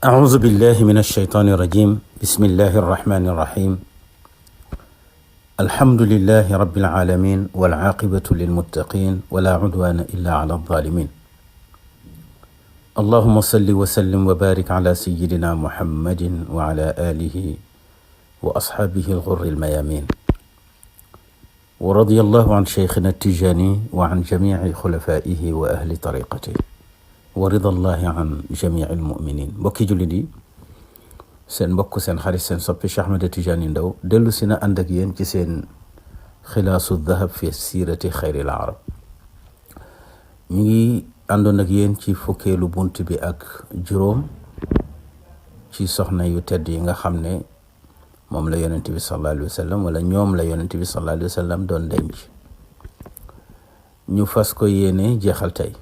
أعوذ بالله من الشيطان الرجيم. بسم الله الرحمن الرحيم. الحمد لله رب العالمين والعاقبة للمتقين ولا عدوان إلا على الظالمين. اللهم صل وسلم وبارك على سيدنا محمد وعلى آله وأصحابه الغر الميامين. ورضي الله عن شيخنا التجاني وعن جميع خلفائه وأهل طريقته ورضا الله عن جميع المؤمنين. mbokki jullit yi, seen mbokk seen xarit seen soppi Cheikh Ahmed Tidiane Ndao dellu si na ànd ak yéen ci seen xilaasu dahab fi siirati xayril arab. ñu ngi àndoon ak yéen ci fukkeelu bunt bi ak juróom ci soxna yu tedd yi nga xam ne moom la yonent bi sallallahu alayhi wa sallam wala ñoom la yonent bi sallallahu alayhi wa sallam doon denc. ñu fas ko yéene jeexal tey.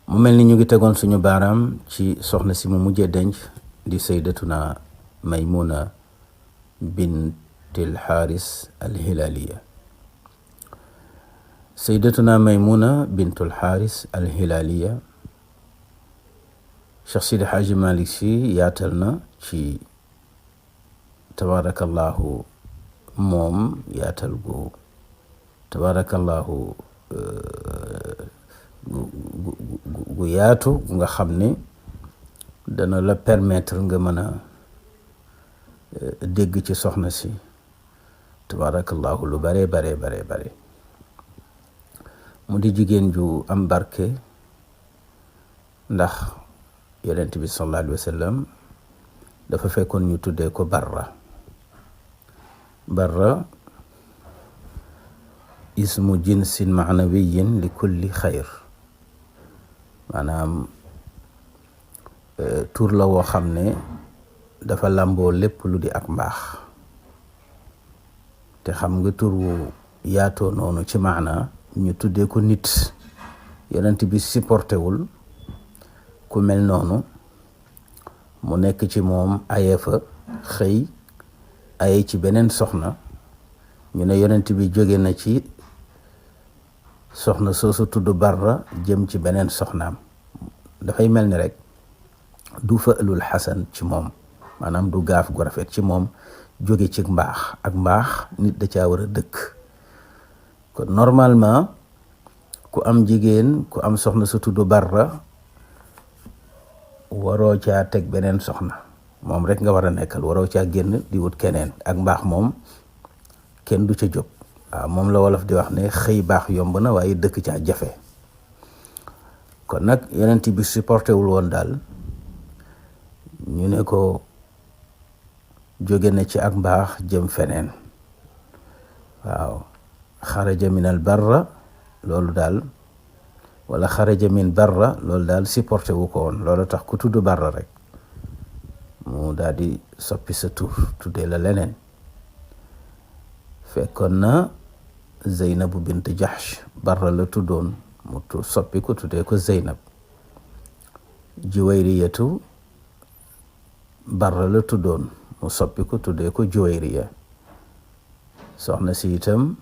mu mel ni ñu ngi tegoon suñu baaraam ci soxna si mu mujjee denc di saydatuna maymuna bintul xaaris alhilaaliya. saydatuna maymuna bintul xaaris alhilaaliya, Cheikh Sidi Xaaji Malik Si yaatal na ci tabarakallahu moom yaatal gu tabarakallahu gu yaatu nga xam ne dana la permettre nga mën a dégg ci soxna si tabarakallahu lu bare mu di jigéen ju am barke, ndax yonent bi sallallahu alayhi wa sallam dafa fekkoon ñu tuddee ko barra ismu jinsin maanawiyin li kulli xayr, maanaam tur la woo xam ne dafa làmboo lépp lu di ak mbaax. te xam nga tur wu yaatoo noonu ci maana ñu tuddee ko nit, yonent bi supporté wul ku mel noonu mu nekk ci moom aye fa xëy aye ci beneen soxna. ñu ne yonent bi jóge na ci soxna soosu tudd Barra jëm ci beneen soxnaam. dafay mel ni rek du fa'lul xasan ci moom, maanaam du gaaf gu rafet ci moom jóge ci mbaax. ak mbaax nit da caa war a dëkk. kon normalement ku am jigéen, ku am soxna su tudd Barra, waroo caa teg beneen soxna, moom rek nga war a nekkal, waroo caa génn di wut keneen. ak mbaax moom kenn du ca jóg. waaw moom la wolof di wax ne xëy baax yomb na waaye dëkk caa jafe. kon nag yonent bi supporté wul woon daal ñu ne ko jóge na ci ak mbaax jëm feneen. waaw xaraja min al barra, loolu daal, wala xaraja min barra, loolu daal supporté wu ko woon. loolu tax ku tudd Barra rek mu daal di soppi sa tur tuddee la leneen. fekkoon na Zeynabu bint Jahsh Barra la tuddoon, mu soppi ko tuddee ko Zeynab. Juwayriyatu Barra la tuddoon, mu soppi ko tuddee ko Juwayriya. soxna si itam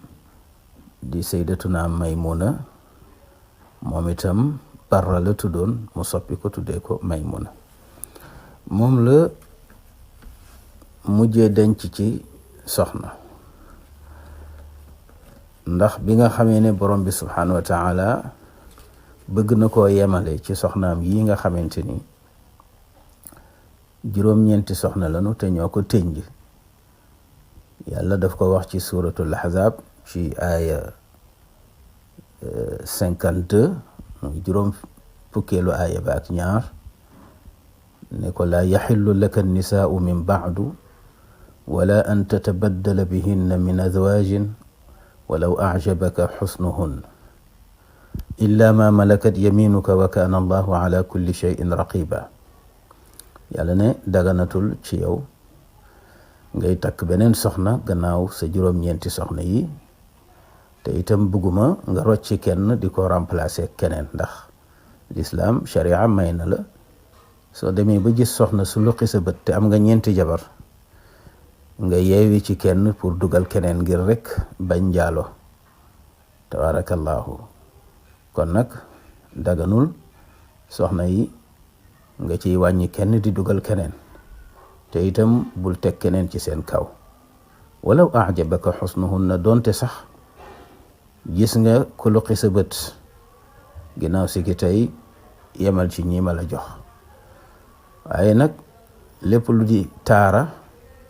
di saydatuna Maymuna, moom itam Barra la tuddoon, mu soppi ko tuddee ko Maymuna. moom la mujjee denc ci soxna, ndax bi nga xamee ne borom bi subhanahu wa taala bëgg na koo yemale ci soxnaam yi nga xamante ni juróom-ñeenti soxna lañu te ñoo ko tënj. yàlla daf ko wax ci suratul ahzab ci aaya 52, muy juróom fukkeelu aaya ba ak ñaar, ne ko laa yaxillu laka nisaau min baadu wala an tatabaddala bihinna min azwaajin walaw acjabaka xusnuhun illa ma malakat yaminuka wa kaana allahu ala kulli cheyin raqiba. yàlla ne daganatul ci yow ngay takk beneen soxna gannaaw sa juróom-ñeenti soxna yi, te itam bëgguma nga rocci kenn di ko remplacer keneen, ndax lislaam sharia may na la soo demee ba gis soxna su luqi sa bët te am nga ñeenti jabar, nga yeewi ci kenn pour dugal keneen ngir rek bañ njaalo. tabarakallahu. kon nag daganul soxna yi nga ciy wàññi kenn di dugal keneen, te itam bul teg keneen ci seen kaw. walaw ajabaka xusnuhunna, doonte sax gis nga ku luqi sa bët, ginnaaw si ki tey yemal ci ñi ma la jox. waaye nag lépp lu di taara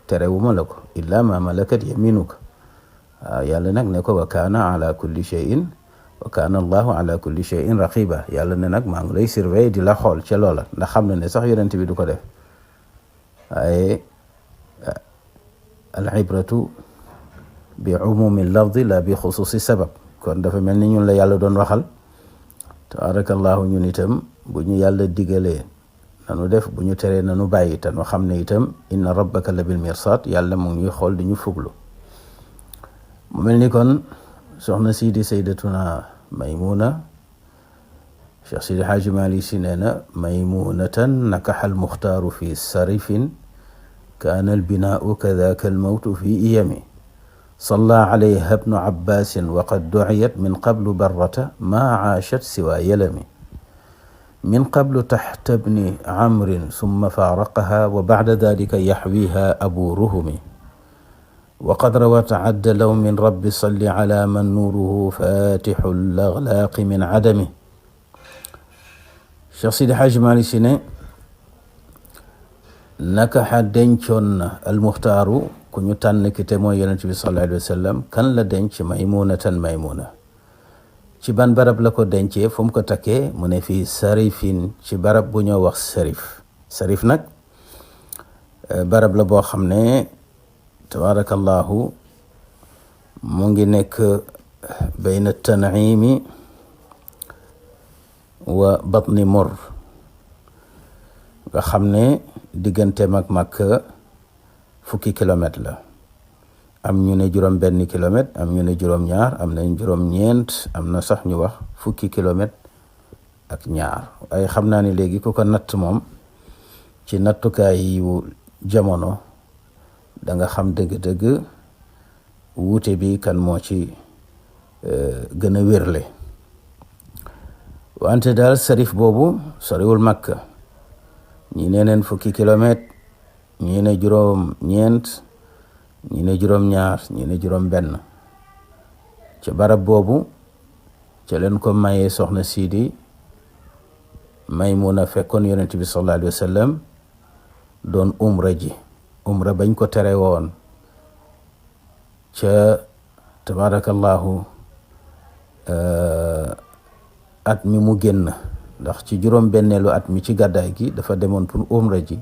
terewuma la ko, illa ma malakat yaminuka. waaw yàlla nag ne ko wa kaana allahu ala kulli shay'in raqiba. yàlla ne nag maa ngi lay surveiller di la xool ca loola, ndax xam na ne sax yonent bi du ko def. waaye al ibratu bi umumi lafdi la bi xususi sabab. kon dafa mel ni ñun la yàlla doon waxal. tabarakallahu ñun itam bu ñu yàlla digalee nanu def, bu ñu teree nanu bàyyi, te nu xam ne itam inna rabbaka la bil mirsad, yàlla mu ngi xool di ñu fuglu. mu mel ni kon soxna si di saydatuna maymuna, Cheikh Sidi Haaji Maalik Si nee na maymunatan nakaxa almuxtaaru fi sarifin kaana albinaau kadaka almawtu fi iyami salla alayha ibnu abbasin wa qad duciyat min qablu barrata maa caashat siwa yalami min qablu taxta bni camrin summa faaraqaha wa bacda dalika yaxwiha abu ruhumi wa qad rawat cadda lawmin rabbi salli ala man nuuruhu fatixu laglaaqi min cadami. Cheikh Sidi Haaji Maalik Si ne nakaxa dencoon na almuxtaaru ku ñu tànn ki te mooy yonent bi sallallahu alayhi wa sallam. kan la denc? maymunatan maymuna. ci ban barab la ko dencee? fu mu ko takkee? mu ne fii sarifin, ci barab bu ñoo wax sarif. sarif nag barab la boo xam ne tabarakallahu mu ngi nekk bayna tan'imi wa batni mur, nga xam ne diggante mag Makka fukki kilomètre la. am ñu ne juróom benn kilomètre, am ñu ne juróom ñaar, am nañ juróom ñeent, am na sax ñu wax fukki kilomètre ak ñaar. waaye xam naa ne léegi ku ko natt moom ci nattukaay yu jamono da nga xam dëgg-dëgg wuute bi kan moo ci gën a wérle. wante daal sarif boobu soriwul Makka. ñi ne neen fukki kilomètre, ñi ne juróom ñeent, ñi ne juróom ñaar, ñi ne juróom benn. ca barab boobu ca leen ko mayee soxna Sidi Maymuna, fekkoon yonent bi sallallahu alayhi wa sallam doon umra ji. umra bañ ko tere woon ca tabarakallahu at mi mu génn, ndax ci juróom benneelu at mi ci gàddaay gi dafa demoon pour umra ji.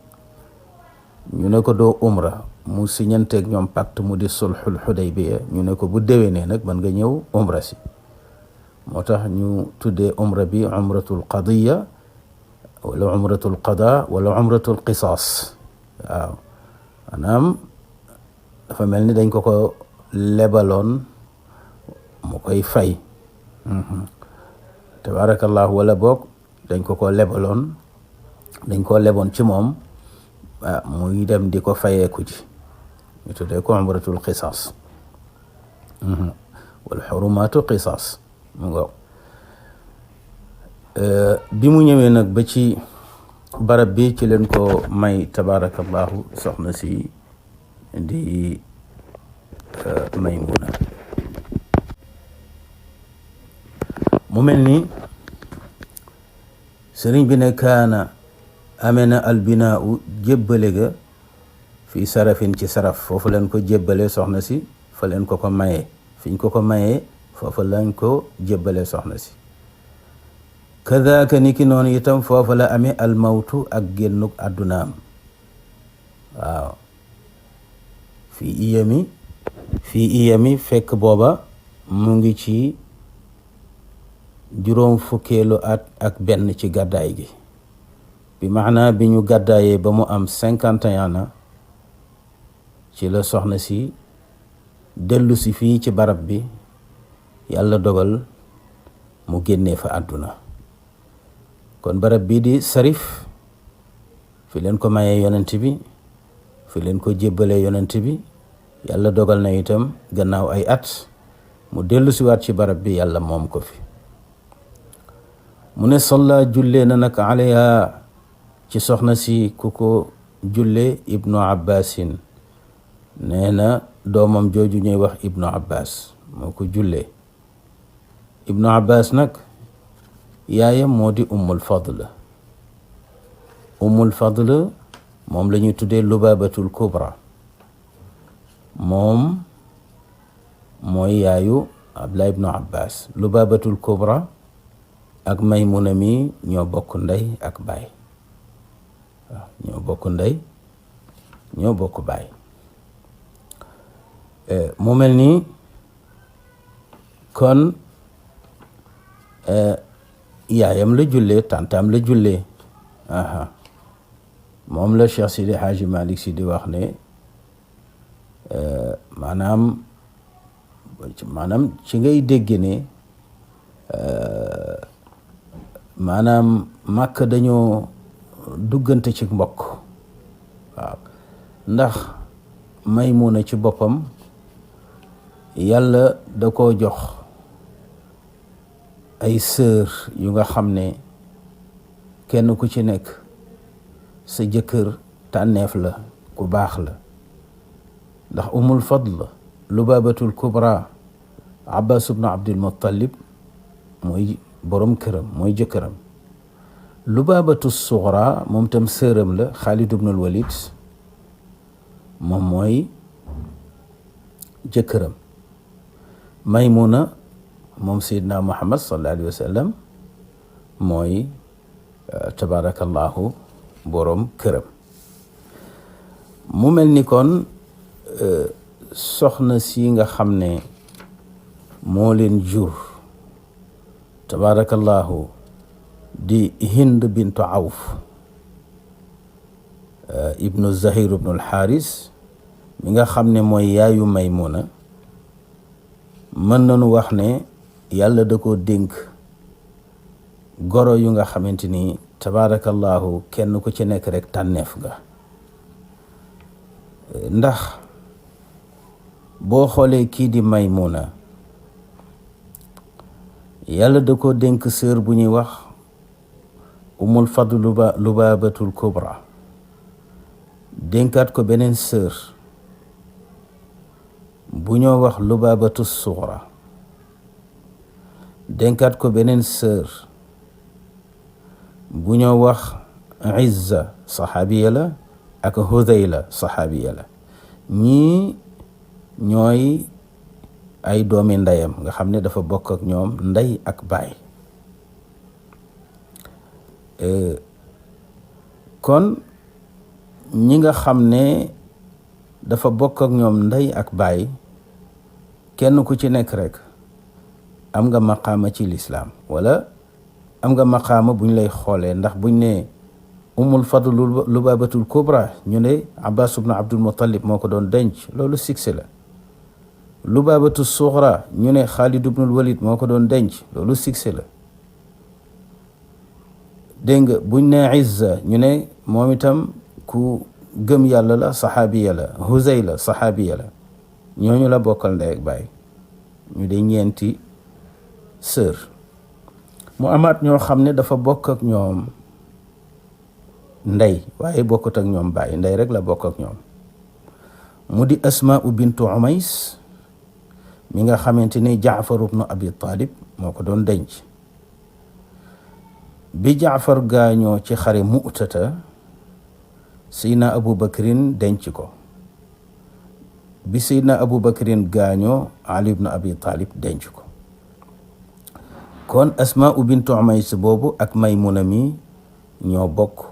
ñu ne ko doo umra, mu siñanteeg ñoom pacte mu di sulxul xudaybiya. ñu ne ko bu déwénee nag mën nga ñëw umra si. moo tax ñu tuddee umra bi umratul qadiya wala umratul qada wala umratul qisaas. waaw maanaam dafa mel ni dañ ko lebaloon mu koy fay. tabarakallahu. wala boog dañ ko lebaloon, dañ ko leboon ci moom muy dem di ko fayeeku ji. ñu tuddee ko umratul qisaas wal xurumaatu qisaas. mu ngo bi mu ñëwee nag ba ci barab bi ci leen ko may tabarakallahu soxna si di Maymuna. mu mel ni sëriñ bi ne kaana amee na albinaau jébbale ga fii sarafin ci saraf. foofu leen ko jébbale soxna si, fa leen ko mayee. fiñ ko mayee foofu lañ ko jébbale soxna si. kadaaka ni ki noonu itam foofu la amee almawtu ak génnuk àddunaam. waaw fii iyami fekk booba mu ngi ci juróom fukkeelu at ak benn ci gàddaay gi. bi maanaa bi ñu gàddaayee ba mu am 51 ans ci la soxna si dellu si fii ci barab bi. yàlla dogal mu génnee fa àdduna. kon barab bii di sarif fi leen ko mayee yonent bi, fi leen ko jébbalee yonent bi. yàlla dogal na itam gannaaw ay at mu dellu si waat ci barab bi, yàlla moom ko fi. mu ne salla jullee na nag alayha ci soxna si ku ko julle ibnu abbasin nee na doomam jooju ñuy wax ibnu abbas moo ko jullee. ibnu abbas nag yaayam moo di ummul fadl. ummul fadl moom la ñuy tuddee lubabatul kubra, moom mooy yaayu abdullah ibnu abbas. lubabatul kubra ak maymuna mi ñoo bokk ndey ak baay. waaw ñoo bokk ndey ñoo bokk baay. mu mel ni kon yaayam la jullee, tantam la jullee. moom la Cheikh Sidi Haaji Malik Si di wax ne maanaam ci ngay dégg ne maanaam màkk dañoo duggante ci mbokk. waaw ndax Maymuna ci boppam yàlla da koo jox ay sœur yu nga xam ne kenn ku ci nekk sa jëkkër tànneef la, ku baax la. ndax umul fadl lubabatul kubra abbas ibnu abdul muttalib mooy borom këram, mooy jëkkëram. lubabatu sugra moom tam sëram la, xaalid ibnul walid, moom mooy jëkkëram. maymuna moom seydina muhammad sallallahu alayhi wa sallam mooy tabarakallahu borom këram. mu mel ni kon soxna si nga xam ne moo leen jur tabarakallahu di hind bintu awf ibnu zahir ibnu alxaaris mi nga xam ne mooy yaayu maymuna, mën nañu wax ne yàlla da koo dénk goro yu nga xamante ni tabarakallahu kenn ku ci nekk rek tànneef nga. ndax boo xoolee kii di maymuna yàlla da koo dénk sœur bu ñuy wax umul fadl lubabatul kubra, dénkaat ko beneen sœur bu ñoo wax lubabatu sugra, dénkaat ko beneen sœur bu ñoo wax izza saxaabiya la ak hudayla saxaabiya la. ñii ñooy ay doomi ndeyam nga xam ne dafa bokk ak ñoom ndey ak baay. kon ñi nga xam ne dafa bokk ak ñoom ndey ak baay, kenn ku ci nekk rek am nga maqaama ci lislaam, wala am nga maqaama buñ lay xoolee. ndax buñ ne umul fadl lubabatul kubra ñu ne abbas ibnu abdul muttalib moo ko doon denc, loolu succès la. lubabatu sughra ñu ne xaalid ibnul walid moo ko doon denc, loolu succès la. dégg nga buñ ne izza ñu ne moom itam ku gëm yàlla la, saxaabiya la. huzayla saxaabiya la. ñooñu la bokkal ndey ak baay, ñu de ñeenti sœur. mu amaat ñoo xam ne dafa bokk ak ñoom ndey waaye bokkut ak ñoom baay, ndey rek la bokk ak ñoom. mu di asmaa'u bintu umays mi nga xamante ni jaafar ibnu abi talib moo ko doon denc. bi jaafar gaañoo ci xare mu'tata, seydna abu bakrin denc ko. bi seydna abu bakrin gaañoo ali ibnu abi talib denc ko. kon asmaa'u bintu umays boobu ak maymuna mi ñoo bokk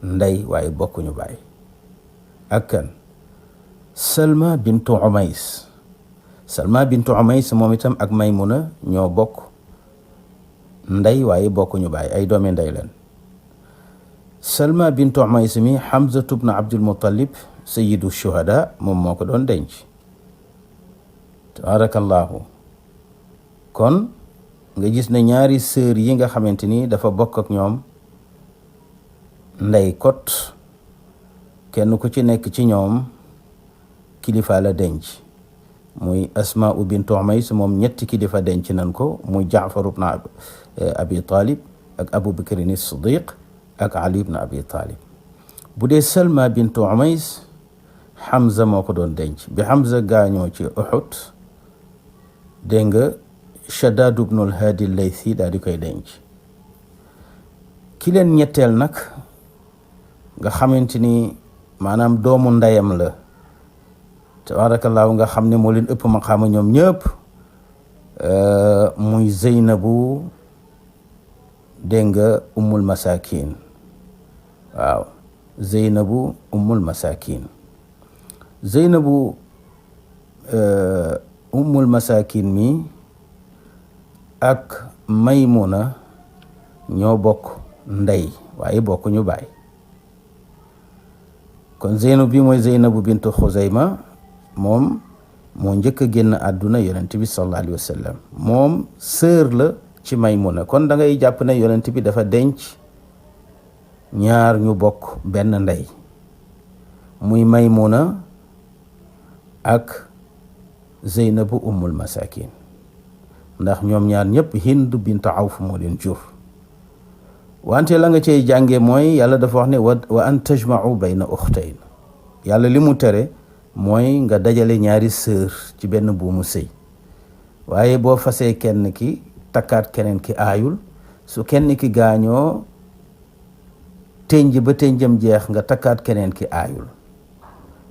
ndey waaye bokkuñu baay. ak kan? salma bintu umays. salma bintu umays moom itam ak maymuna ñoo bokk ndey waaye bokkuñu baay, ay doomi ndey leen. salma bintu umays mi hamzatu bnu abdul muttalib sayyidu shuhada moom moo ko doon denc. tabarakallahu. kon nga gis ne ñaari sœur yi nga xamante ni dafa bokk ak ñoom ndey kot, kenn ku ci nekk ci ñoom kilifa la denc. muy asmaa'u bintu umays moom ñetti kilifa denc nan ko, muy jaafar ibn abi talib ak abu bakrin as-siddiq ak Ali ibn Abi Talib. bu dee Salma bintu Umays Hamza moo ko doon denc bi Hamza gaañoo ci Uhud dégg nga Shaddad ibnul Hadi Laythi daal di koy denc. ki leen ñetteel nag nga xamante ni maanaam doomu ndeyam la tabaarakallaahu nga xam ne moo leen ëpp maqaama ñoom ñëpp muy Zeynabu dégg nga ummul masakin. waaw Zeynabu ummul masakin. Zeynabu ummul masakin mi ak Maymuna ñoo bokk ndey waaye bokk ñu baay. kon Zeynab bi mooy Zeynabu bintu Xuzayma moom moo njëkk a génn àdduna yonent bi sallallahu alayhi wa sallam. moom sœur la ci Maymuna. kon da ngay jàpp ne yonent bi dafa denc ñaar ñu bokk benn ndey muy Maymuna ak Zeynabu ummul masakin ndax ñoom ñaar ñëpp Hind bint Awf moo leen jur. wante la nga cey jànge mooy yàlla dafa wax ne wa an tajma'u bayna ukhtayn. yàlla li mu tere mooy nga dajale ñaari sœur ci benn buumu sëy. waaye boo fasee kenn ki takkaat keneen ki aayul. su kenn ki gaañoo tënj ba tënjam jeex nga takkaat keneen ki aayul.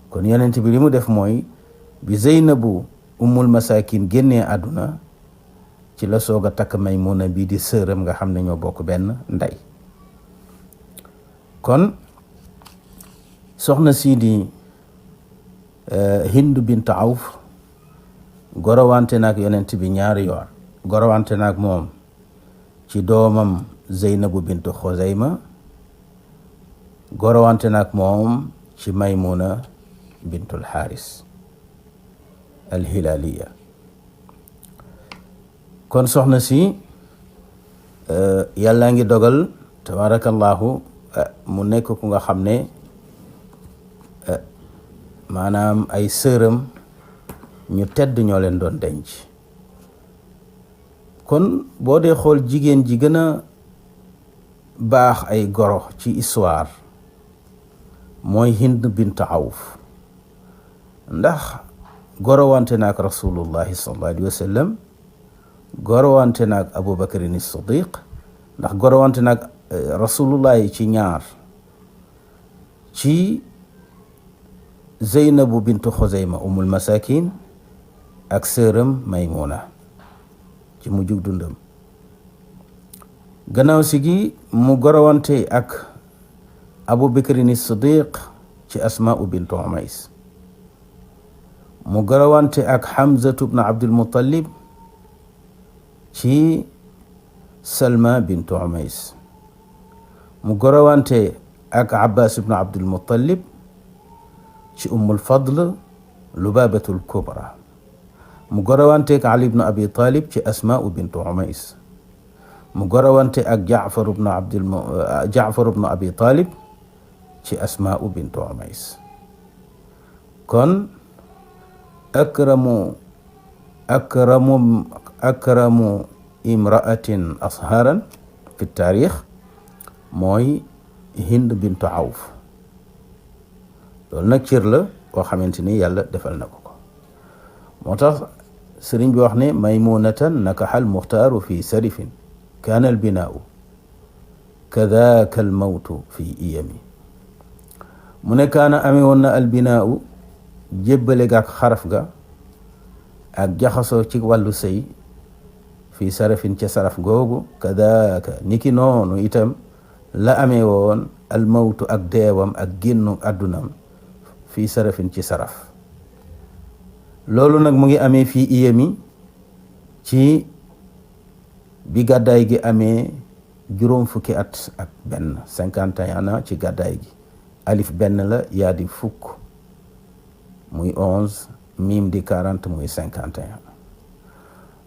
kon yonent bi li mu def mooy bi Zeynabu ummul masakin génnee àdduna ci la soog a takk Maymuna bii di sëram nga xam ne ñoo bokk benn ndey. kon soxna sii di Hind bint Awf gorowante naag yonent bi ñaari yoon. gorowante naag moom ci doomam Zeynabu bint Xuzayma. gorowante naag moom ci Maymuna bintul Xaaris al-Hilaliya. kon soxna si yàlla ngi dogal tabarakallahu mu nekk ku nga xam ne maanaam ay sëram ñu tedd ñoo leen doon denc. kon boo dee xool jigéen ji gën a baax ay goro ci histoire mooy Hind bint Awf ndax gorowante naak rasulullahi sallallahu alayhi wa sallam. gorowante naag Abubakrin as-Siddiq ndax gorowante naag rasulullahi ci ñaar ci Zeynabu bintu Xuzayma ummul masakin ak sëram Maymuna ci mujjug dundam. gannaaw si gi mu gorowante ak Abubakrin as-Siddiq ci Asmaa'u bintu Umays. mu gorowante ak Hamzatu bnu Abdul Muttalib ci Salma bintu Umays. mu gorowante ak Abbas ibnu Abdul Muttalib ci Ummul Fadl Lubabatul Kubra. mu gorowante ak Ali ibnu Abi Talib ci Asmaa'u bintu Umays. mu gorowante ak Jaafar ibnu Abi Talib ci Asmaa'u bintu Umays. kon akramu imra'atin asharan fi taarix mooy Hind bintu Awf. loolu nag cër la boo xamante ni yàlla defal na ko ko. moo tax sëriñ bi wax ne maymunatan nakaxa almuxtaaru fi sarifin kaana albinaau kadaka almawtu fi iyami. mu ne kaana amee woon na albinaau jébbale ga ak xaraf ga ak jaxasoo ci wàllu sëy fii sarafin ca saraf googu kadaka niki noonu itam la amee woon almawtu ak deewam ak génnu àddunam fii sarafin ci saraf. loolu nag mu ngi amee fii iyami ci bi gàddaay gi amee juróom fukki at ak benn 51 ans ci gàddaay gi. alif benn la yaa di fukk muy 11 miim di 40 muy 51.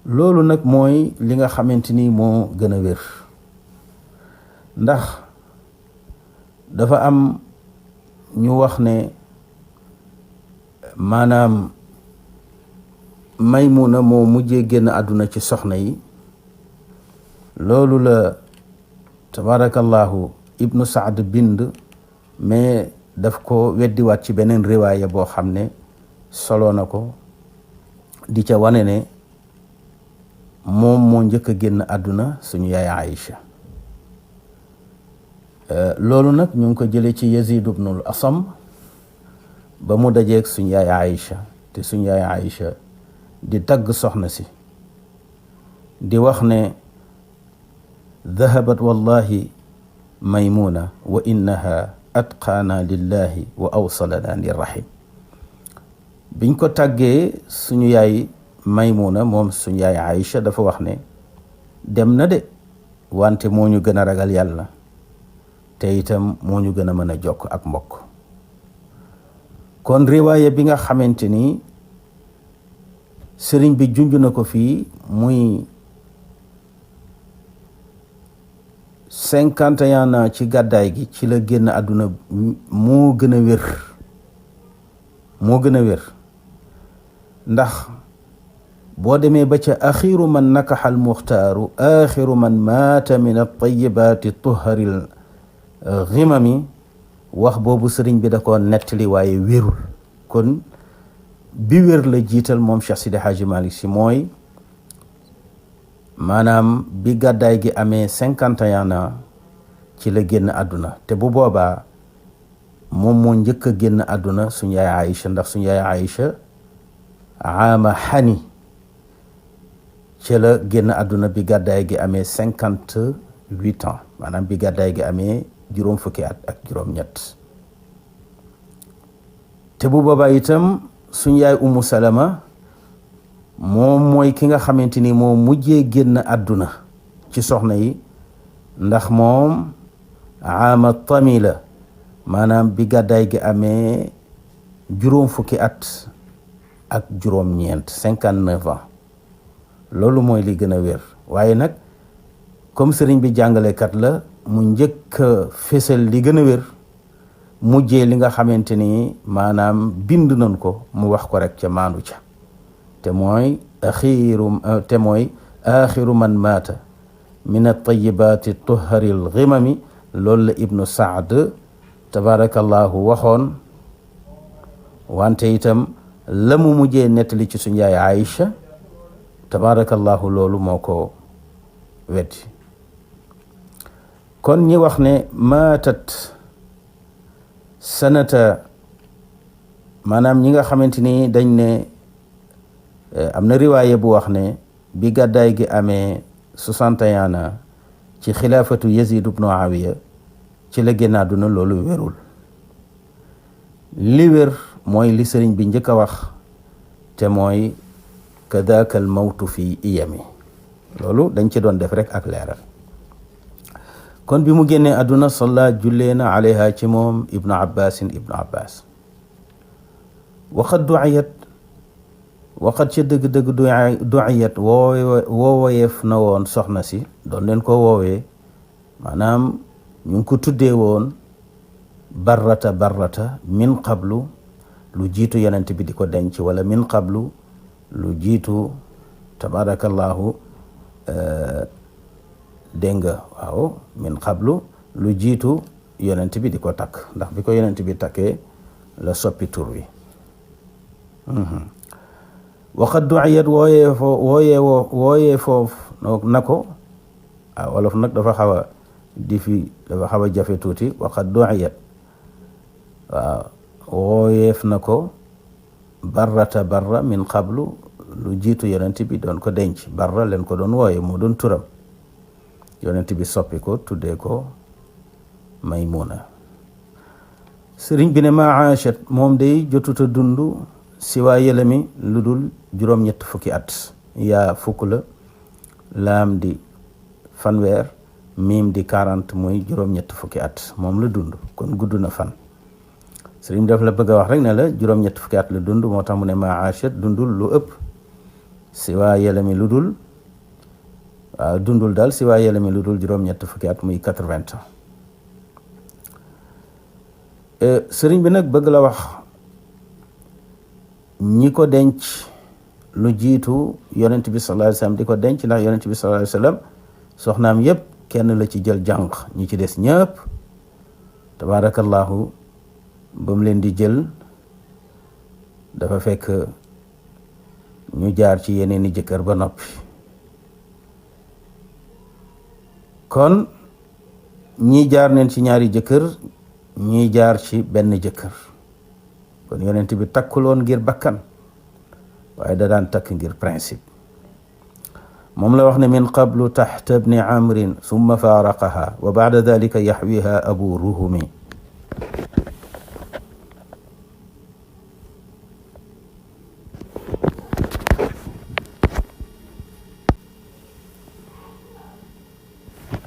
loolu nag mooy li nga xamante ni moo gën a wér ndax dafa am ñu wax ne maanaam Maymuna moo mujjee génn àdduna ci soxna yi. loolu la tabarakallahu ibnu Saad bind mais daf ko weddiwaat ci beneen riwaaya boo xam ne solo na ko di ca wane ne moom moo njëkk a génn àdduna suñu yaay Aïcha loolu nag ñu ngi ko jëlee ci Yazid ibnul Asam ba mu dajeeg suñu yaay Aïcha te suñu yaay Aïcha di tagg soxna si di wax ne dahabat wallahi maymuna wa innaha atqaana lillahi wa awsalana lirrahim. biñ ko tàggee suñu yaay maymuna moom suñu yaay Aïcha dafa wax ne dem na de wante moo ñu gën a ragal yàlla te itam moo ñu gën a mën a jokk ak mbokk. kon riwaaya bi nga xamante ni sëriñ bi junj na ko fii muy 51 ans ci gàddaay gi ci la génn àdduna moo gën a wér ndax boo demee ba ca axiru man nakaxa almuxtaaru axiru man maata min altayibaati tuharil ximami wax boobu sëriñ bi da ko nettali waaye wérul. kon bi wér la jiital moom Cheikh Sidi Hadji Malick Sy mooy maanaam bi gàddaay gi amee 51 ans ci la génn àdduna te bu boobaa moom moo njëkk a génn àdduna suñu yaay Aïcha ndax suñu yaay Aïcha aama xani ci la génn àdduna bi gàddaay gi amee 58 ans maanaam bi gàddaay gi amee juróom fukki at ak juróom ñett te bu boobaa itam suñu yaay Umu Salama moom mooy ki nga xamante ni moo mujjee génn àdduna ci soxna yi ndax moom aama tamila maanaam bi gàddaay gi amee juróom fukki at ak juróom ñeent 59 ans loolu mooy li gën a wér. waaye nag comme sëriñ bi jàngalekat la mu njëkk a fésal li gën a wér mujjee li nga xamante ni maanaam bind nañ ko mu wax ko rek ca maandu ca te mooy axiru man maata min at-tayyibaati tuhari al-ghimami loolu la ibnu Saad tabarakallahu waxoon. wante itam la mu mujjee nettali ci suñu yaay Aïcha tabarakallahu loolu moo ko weddi. kon ñi wax ne maatat sanata maanaam ñi nga xamante ni dañ ne am na riwaaye bu wax ne bi gàddaay gi amee 61 ans ci xilaafatu Yazid ibnu Muawiya ci la génn àdduna loolu wérul. li wér mooy li sëriñ bi njëkk a wax te mooy kadaka al mawtu fi iyami loolu dañ ci doon def rek ak leeral. kon bi mu génnee àdduna salla jullee na alayha ci moom ibnu abbasin ibnu abbas waxat duayat waxat ca dëgg-dëgg duayat wooweef na woon soxna si doon leen ko woowee maanaam ñu ngi ko tuddee woon barrata min qablu lu jiitu yonent bi di ko denc wala min qablu lu jiitu tabarakallahu dégg nga waaw min qablu lu jiitu yonent bi di ko takk ndax bi ko yonent bi takkee la soppi tur wi. waxat duayat wooyee foofu na ko wolof nag dafa xaw a dafa xaw a jafe tuuti. waxat duayat waaw wooyeef na ko barra min qablu lu jiitu yonent bi doon ko denc barra leen ko doon wooye moo doon turam yonent bi soppi ko tuddee ko Maymuna. sëriñ bi ne ma aachat moom day jotuta dund si waa yelami lu dul juróom-ñett fukki at yaa fukk la laam di fanweer miim di 40 muy juróom-ñett fukki at moom la dund kon gudd na fan. sëriñ daf la bëgg a wax rek ne la juróom-ñett fukki at la dund moo tax mu ne ma aachat dundul lu ëpp si waa yelami lu dul waaw dundul daal si waa yelami lu dul juróom-ñett fukki at muy 80 ans. sëriñ bi nag bëgg la wax ñi ko denc lu jiitu yonent bi sallallahu alayhi wasallam di ko denc ndax yonent bi sallallahu alayhi wasallam soxnaam yépp kenn la ci jël jànq ñi ci des ñëpp tabarakallahu ba mu leen di jël dafa fekk ñu jaar ci yeneeni jëkkër ba noppi. kon ñii jaar neen ci ñaari jëkkër, ñii jaar ci benn jëkkër. kon yonent bi takkuloon ngir bakkan waaye da daan takk ngir principe. moom la wax ne min qablu taxta ibni amrin summa faaraqaha wa baada dalika yaxwiha abu ruhumi.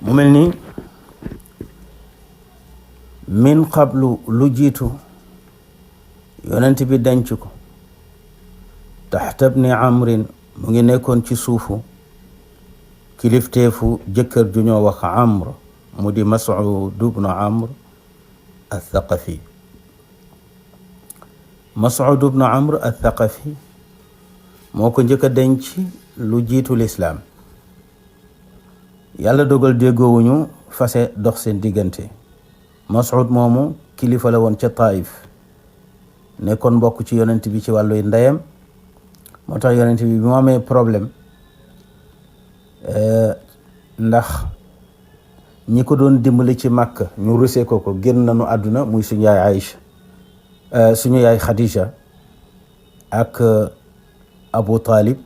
mu mel ni min qablu lu jiitu yonent bi denc ko taxta ibni amrin mu ngi nekkoon ci suufu kilifteefu jëkkër ju ñoo wax amr mu di Mas'ud ibn Amr al-Thaqafi. Mas'ud ibn Amr al-Thaqafi moo ko njëkk a denc lu jiitu lislaam. yàlla dogal déggoowuñu fase dox seen diggante. Mas'ud moomu kilifa la woon ca Taif, nekkoon mbokk ci yonent bi ci wàllu ndeyam. moo tax yonent bi mu amee problème ndax ñi ko doon dimbali ci Makka ñu rusee ko génn nañu àdduna, muy suñu yaay Aïcha, suñu yaay Khadija ak Abu Talib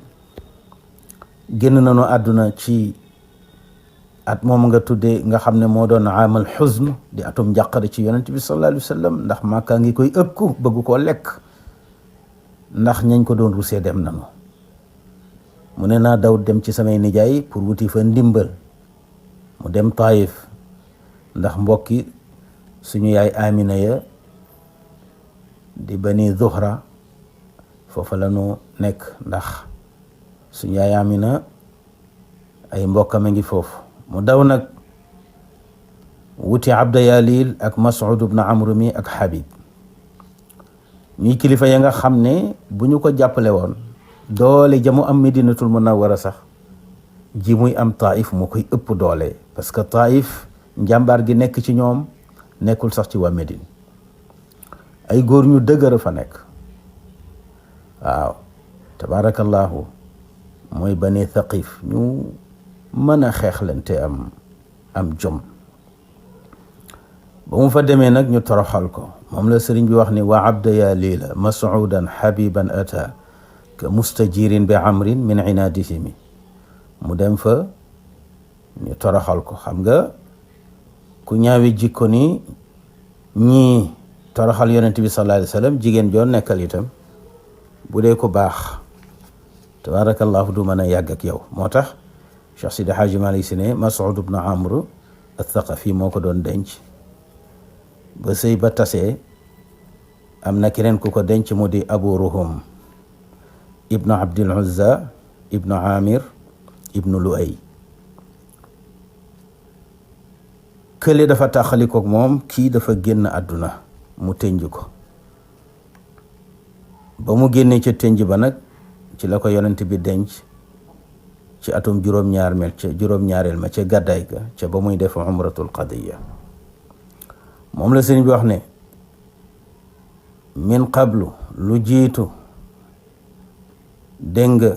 génn nañu àdduna ci at moom nga tuddee nga xam ne moo doon amal xuzn, di atum njàqare ci yonent bi sallallahu alayhi wa sallam, ndax Makka ngi koy ëkku bëgg koo lekk ndax ñañ ko doon rusee dem nañu. mu ne naa daw dem ci samay nijaay pour wuti fa ndimbal. mu dem Taif ndax mbokki suñu yaay Amina ya di bani Zuhra foofa la ñu nekk, ndax suñu yaay Amina ay mbokkam a ngi foofu. mu daw nag wuti Abda Yalil ak Mas'ud ibn Amr mi ak Habib, ñuy kilifa ya nga xam ne bu ñu ko jàppale woon doole jamu am Medinatul Munawwara sax ji muy am Taif moo koy ëpp doole, parce que Taif njàmbaar gi nekk ci ñoom nekkul sax ci waa Médine. ay góor ñu dëgër fa nekk. waaw tabarakallahu mooy bani Thaqif, ñu mën a xeexlante am jom. ba mu fa demee nag ñu toroxal ko. moom la sëriñ bi wax ni wa abda ya lila mas'udan habiban ata ka mustajirin bi amrin min inadihimi. mu dem fa ñu toroxal ko. xam nga ku ñaawi jikko ni ñii toroxal yonent bi sallallahu alayhi wa sallam, jigéen joon nekkal itam bu dee ko baax tabarakallahu du mën a yàgg ak yow. moo tax Cheikh Sidi Hadji Malick Sy ne Mas'ud ibn Amr al-Thaqafi moo ko doon denc. ba sëy ba tasee am na keneen ku ko denc mu di Abu Ruhum ibnu Abdil Uzza ibnu Amir ibnu Lu'ay. kële dafa taxalikook moom, kii dafa génn àdduna mu tënj ko. ba mu génnee ca tënj ba nag ci la ko yonent bi denc ci atum juróom-ñaareel ma ca gàddaay ga, ca ba muy def umratul qadiya. moom la sëriñ bi wax ne min qablu lu jiitu dégg nga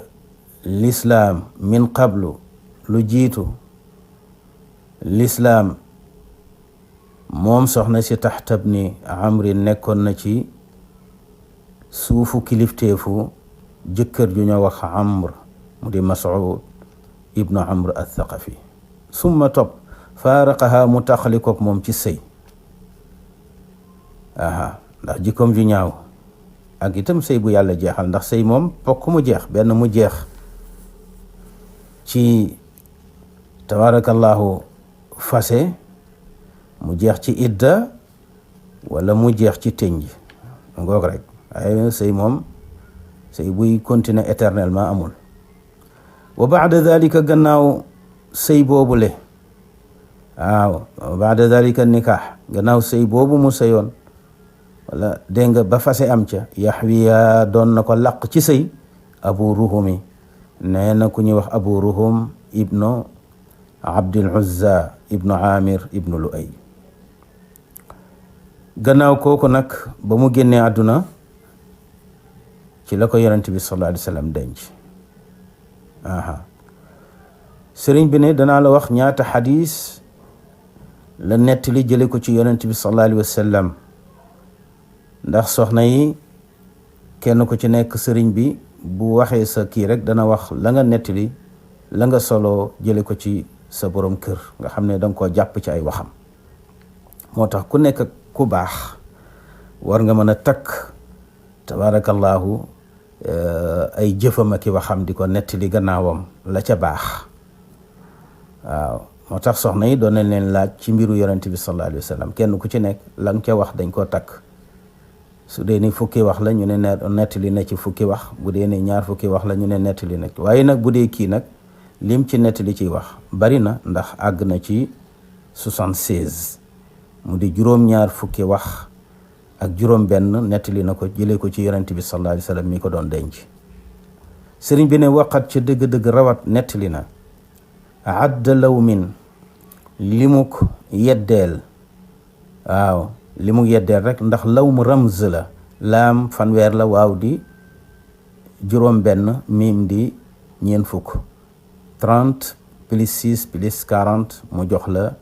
lislaam, min qablu lu jiitu lislaam moom soxna si taxtab ni amri nekkoon na ci suufu kilifteefu jëkkër ju ñoo wax Amr mu di Mas'ud ibnu Amr al-Thaqafi. summa topp faaraqaha mu taxalikook moom ci sëy. ndax jikkoom ju ñaaw ak itam sëy bu yàlla jeexal, ndax sëy moom pokk mu jeex, benn mu jeex ci tabarakallahu fase, mu jeex ci idda, wala mu jeex ci tënj ngoog rek. waaye sëy moom sëy buy continuer éternellement amul. wa baada dalika gannaaw sëy boobule, waaw wa baada dalika nikaax, gannaaw sëy boobu mu sëyoon wala dégg nga ba fase am ca, yaxwiya doon na ko laq ci sëy Abu Ruhumi, nee na ku ñuy wax Abu Ruhum ibnu Abdil Uzza ibnu Amir ibnu Lu'ay. gannaaw kooku nag ba mu génnee àdduna ci la ko yonent bi sallallahu alayhi wa sallam denc. sëriñ bi ne danaa la wax ñaata xadis la nettali jële ko ci yonent bi sallallahu alayhi wa sallam, ndax soxna yi kenn ku ci nekk sëriñ bi bu waxee sa kii rek dana wax la nga nettali, la nga solo jële ko ci sa borom kër, nga xam ne danga koo jàpp ci ay waxam. moo tax ku nekk ku baax war nga mën a takk tabarakallahu ay jëfam ak i waxam di ko nettali gannaawam la ca baax. waaw moo tax soxna yi doon nañ leen laaj ci mbiru yonent bi sallallahu alayhi wa sallam, kenn ku ci nekk la nga ca wax dañ koo takk. su dee ni fukki wax la ñu ne nettali na ci fukki wax, bu dee ni ñaar fukki wax la ñu ne nettali na ci. waaye nag bu dee kii nag lim ci nettali ciy wax bari na, ndax àgg na ci 76 mu di juróom-ñaar fukki wax ak juróom-benn nettali na ko jëlee ko ci yonent bi sallallahu alayhi wa sallam mi ko doon denc. sëriñ bi ne waqat ca dëgg-dëgg rawat nettali na adda lawmin limuk yeddeel. waaw limuk yeddeel rek, ndax lawmu ramz la, laam fanweer la, waaw di juróom-benn, miim di ñeent fukk. 30 plus 6 plus 40 mu jox la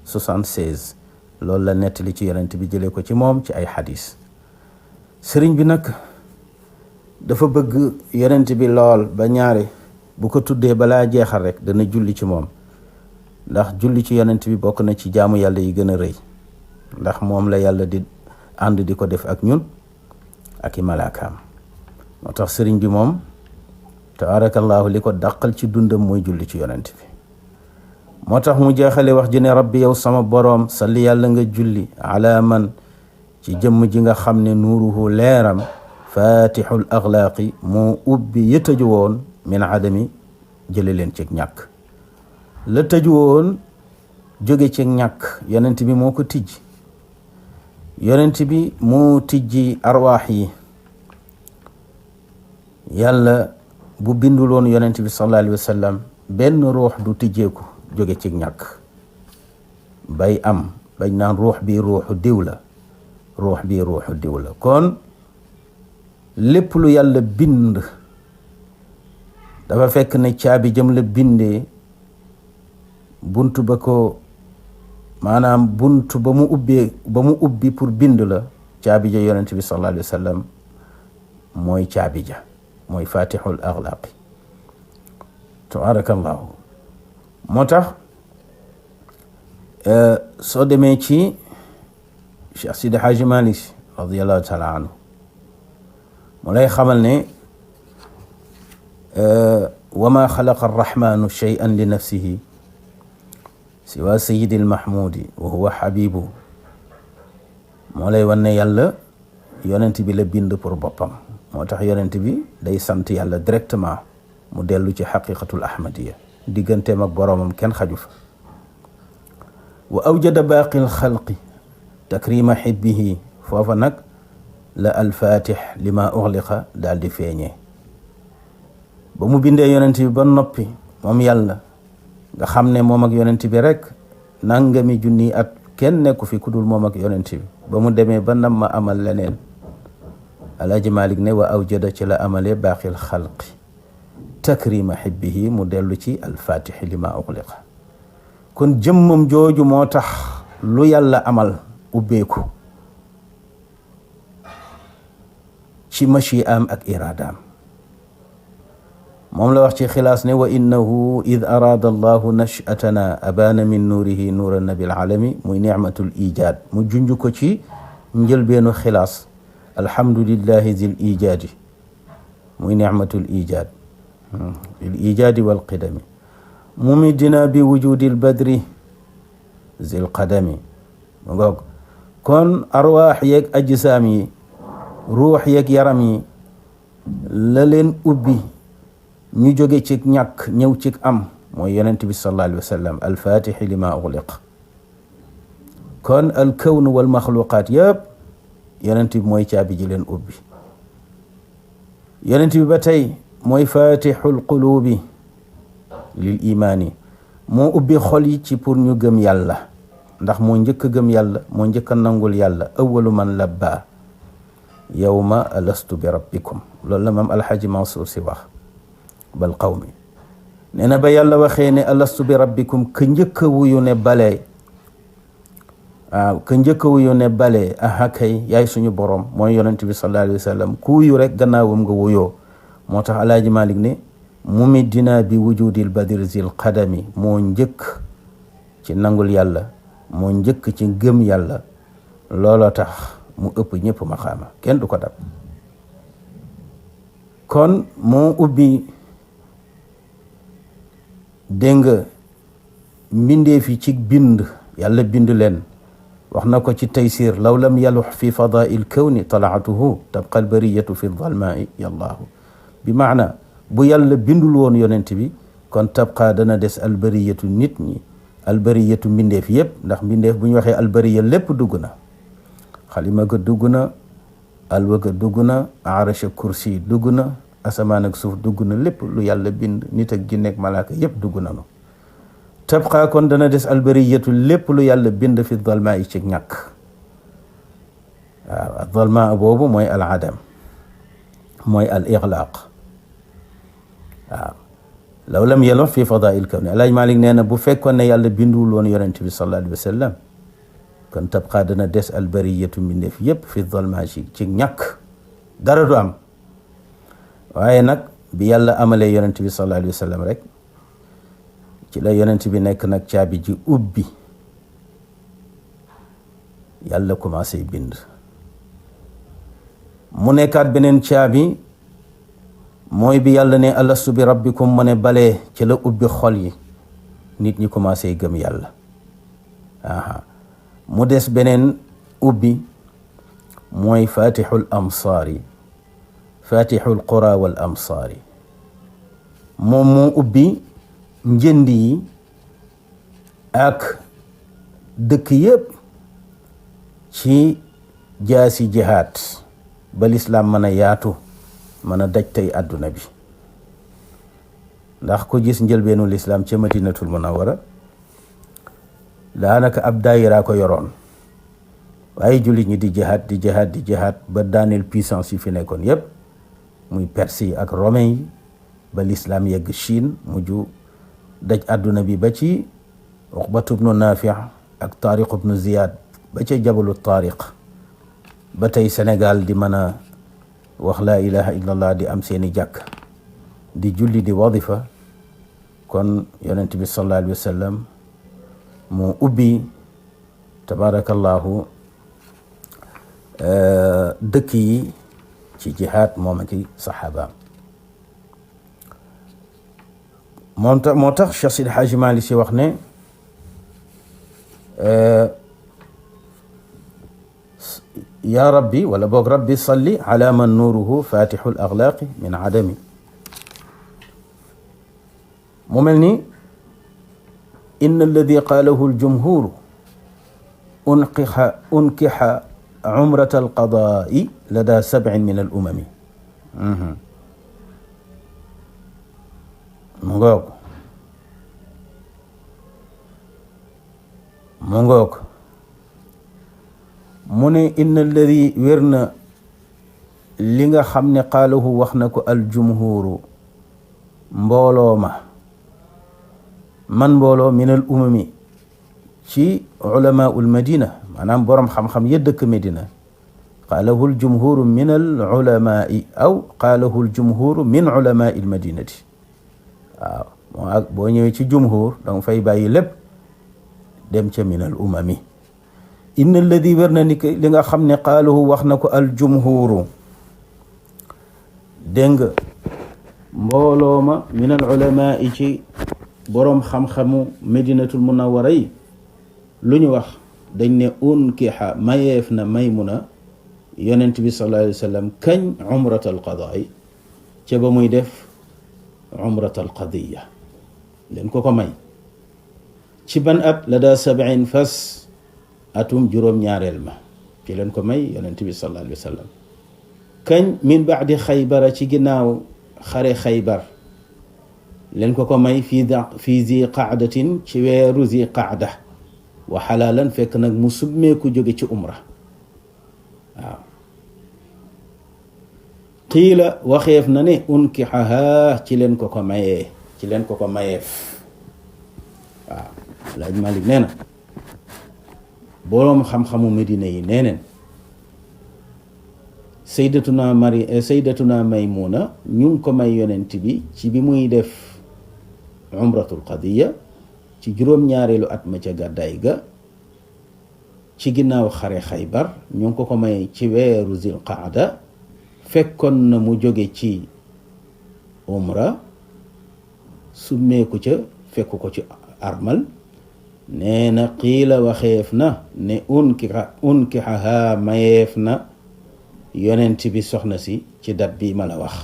76. loolu la nettali ci yonent bi jëlee ko ci moom ci ay xadis. sëriñ bi nag dafa bëgg yonent bi lool ba ñaare bu ko tuddee balaa jeexal rek dana julli ci moom, ndax julli ci yonent bi bokk na ci jaamu yàlla yi gën a rëy, ndax moom la yàlla di ànd di ko def ak ñun ak i malaakaam. moo tax sëriñ bi moom tabarakallahu li ko dàqal ci dundam mooy julli ci yonent bi. moo tax mu jeexale wax ji ne rabbi yow sama boroom salli yàlla nga julli ala man ci jëmm ji nga xam ne nuuruhu leeram fatixul axlaaqi moo ubbi ya tëju woon min adami jële leen ci ñàkk. la tëju woon jóge ci ñàkk yonent bi moo ko tijji. yonent bi moo tijji arwaax yi. yàlla bu binduloon yonent bi sallallahu alayhi wa sallam benn ruux du tijjeeku jóge ci ñàkk bay am bañ naan ruux bi ruuxu diw la, ruux bi ruuxu diw la. kon lépp lu yàlla bind dafa fekk ne caabi jëm la bindee buntu ba ko maanaam buntu ba mu ubbi pour bind la, caabi ja yonent bi sallallahu alayhi wa sallam mooy caabi ja, mooy fatixul axlaaqi. tabarakallahu. moo tax soo demee ci Cheikh Sidi Haaji Malik radiallahu taala anhu mu lay xamal ne wa ma xalaqa arrahmanu shay'an li nafsihi siwa sayidi almahmudi wa huwa habibu. moo lay wan ne yàlla yonent bi la bind pour boppam. moo tax yonent bi day sant yàlla directement, mu dellu ci xaqiqatul ahmadiya, digganteem ak boroomam kenn xaju fa. wa awjada baaqil xalqi takrima xibbihi, foofa nag la alfatix lima uxliqa daal di feeñee. ba mu bindee yonent bi ba noppi moom yàlla nga xam ne moom ak yonent bi rek nangami junni at kenn nekku fi ku dul moom ak yonent bi. ba mu demee ba nam ma amal leneen, Alaaji Malik ne wa awjada ci la amalee baaqil xalqi takrima xibbihi, mu dellu ci alfatixi lima uxliqa. kon jëmmam jooju moo tax lu yàlla amal ubbeeku ci machiaam ak iraadaam. moom la wax ci xilaas ne wa innahu id araada allahu nashatana abaana min nuurihi nuura nabil alami, muy nicmatul ijaad. mu junj ko ci njëlbeenu xilaas alhamdulillahi zil ijaadi, muy nicmatul ijaad bil ijaadi wal qidami. mumidina bi wujudil badri zil qadami. ngoog kon arwaax yeeg ajsaam yi, ruux yeeg yaram yi la leen ubbi ñu jóge ci ñàkk ñëw ci am, mooy yonent bi sallallahu alayhi wa sallam alfatixi lima uxliq. kon alkawn wal maxluqaat yëpp yonent bi mooy caabi ji leen ubbi. yonent bi ba tey mooy fatixul qulubi lil imaani, moo ubbi xol yi ci pour ñu gëm yàlla, ndax moo njëkk a gëm yàlla moo njëkk a nangul yàlla awwalu man labba yawma alastu bi rabbikum loolu la maam alxaaji Mansour si wax bal qawmi nee na ba yàlla waxee ne alastu bi rabbikum ka njëkk a wuyu ne balee waaw ka njëkk a wuyu ne balee aha kay yaay suñu borom mooy yonent bi sallallahu alayhi wa sallam ku wuyu rek gannaawam nga wuyoo moo tax alaaji Malik ne mumiddina bi wujudil badir zil qadami moo njëkk ci nangul yàlla moo njëkk ci gëm yàlla looloo tax mu ëpp ñëpp maqaama kenn du ko dab kon moo ubbi dégg nga mbindeef yi ci bind yàlla bind leen wax na ko ci taysir law lam yalux fi fadail kawni talaatuhu tabqa albariyatu fi dalmaai yallaahu bi maana bu yàlla bindul woon yonent bi kon tabqa dana des albariyatu nit ñi albariyatu mbindeef yëpp ndax mbindeef bu ñu waxee albariya lépp dugg na xalima ga dugg na alwa ga dugg na arasha kursi dugg na asamaan ak suuf dugg na lépp lu yàlla bind nit ak jinne ak malaaka yëpp dugg nanu tabqa kon dana des albariyatu lépp lu yàlla bind fi dalma yi ci ñàkk waaw dalma boobu mooy al adam mooy al iglaq waaw law lam yalux fi fadail kawni alaaj Malik nee na bu fekkoon ne yàlla binduwul woon yonent bi sallallahu alayhi wa sallam kon tabqa dana des albariyatu mbindeef yëpp fi dalma ci ñàkk dara du am waaye nag bi yàlla amalee yonent bi sallallahu alayhi wa sallam rek ci la yonent bi nekk nag caabi ji ubbi yàlla commencé bind mu nekkaat beneen caabi mooy bi yàlla ne alastu bi rabbikum mu ne balee ci la ubbi xol yi nit ñi commencé gëm yàlla mu des beneen ubbi mooy fatixul amsaari fatixul qura wal amsaari moom moo ubbi njënd yi ak dëkk yëpp ci jaasi jihaad ba lislaam mën a yaatu mën a daj tey àdduna bi ndax ku gis njëlbeenu lislaam ca madinatul munawwara daanaka ab daayira ko yoroon waaye jullit ñi di jihaad ba daaneel puissance yi fi nekkoon yépp muy perse yi ak romain yi ba lislaam yegg Chine mujj daj àdduna bi ba ci Uqbatu bnu Naafi ak Taariq bnu Ziyaad ba ca jabalu Taariq ba tey Sénégal di mën a wax laa ilaha illallah di am seeni jàkk di julli di wadifa kon yonent bi sallallahu alayhi wa sallam mu ubbi tabarakallahu dëkk yi ci jihaad moom ak i saxaabaam moo tax Cheikh Sidi Haaji Maalik Si wax ne yaa rabbi wala boog rabbi salli ala man nuuruhu fatixul axlaaqi min adami mu mel ni inna alladi qaalahu aljumhuru unkixa umrata alqadaai lada sabcin min alumami mu ngoog mu ne inna alladi wér na li nga xam ne qaalahu wax na ko aljumhuru mbooloo ma man mbooloo min al umami ci ulamaul madina maanaam boroom xam-xam ya dëkk Medina qaalahu aljumhuru min al ulamai aw qaalahu aljumhuru min ulamai al madinati waaw moo ak boo ñëwee ci jumhur danga fay bàyyi lépp dem ca min al umami inna alladi wér na ni li nga xam ne qaalahu wax na ko aljumhuru dégg nga mbooloo ma min al ulama yi ci boroom xam-xamu medinatul munawwara yi lu ñu wax dañ ne unkixa mayeef na maymuna yonent bi sallallahu alayhi wa sallam kañ umrat al qadaa yi ca ba muy def umrat al qadiya leen ko may ci ban at la daa sab'in fas atum juróom-ñaareel ma ci leen ko may yonent bi sallallahu alayhi wa sallam kañ min baadi xaybara ci ginnaaw xare xaybar leen ko may fii zi qaadatin ci weeru zi qaada wa xalaalan fekk nag mu summeeku jóge ci umra. waaw qiila waxeef na ne unkixahaa ci leen ko ko mayee mayeef. waaw Alaaji Malik nee na boroom xam-xamu Medina yi nee neen sayyidatuna Maymuna ñu ngi ko may yonent bi ci bi muy def umratul qadiya ci juróom-ñaareelu at ma ca gàddaay ga ci ginnaaw xare Xaybar ñu ngi ko may ci weeru zil qaada fekkoon na mu jóge ci umra summeeku ca fekk ko ci armal. nee na qiila waxeef na ne unkixahaa mayeef na yonent bi soxna si ci dat bii ma la wax,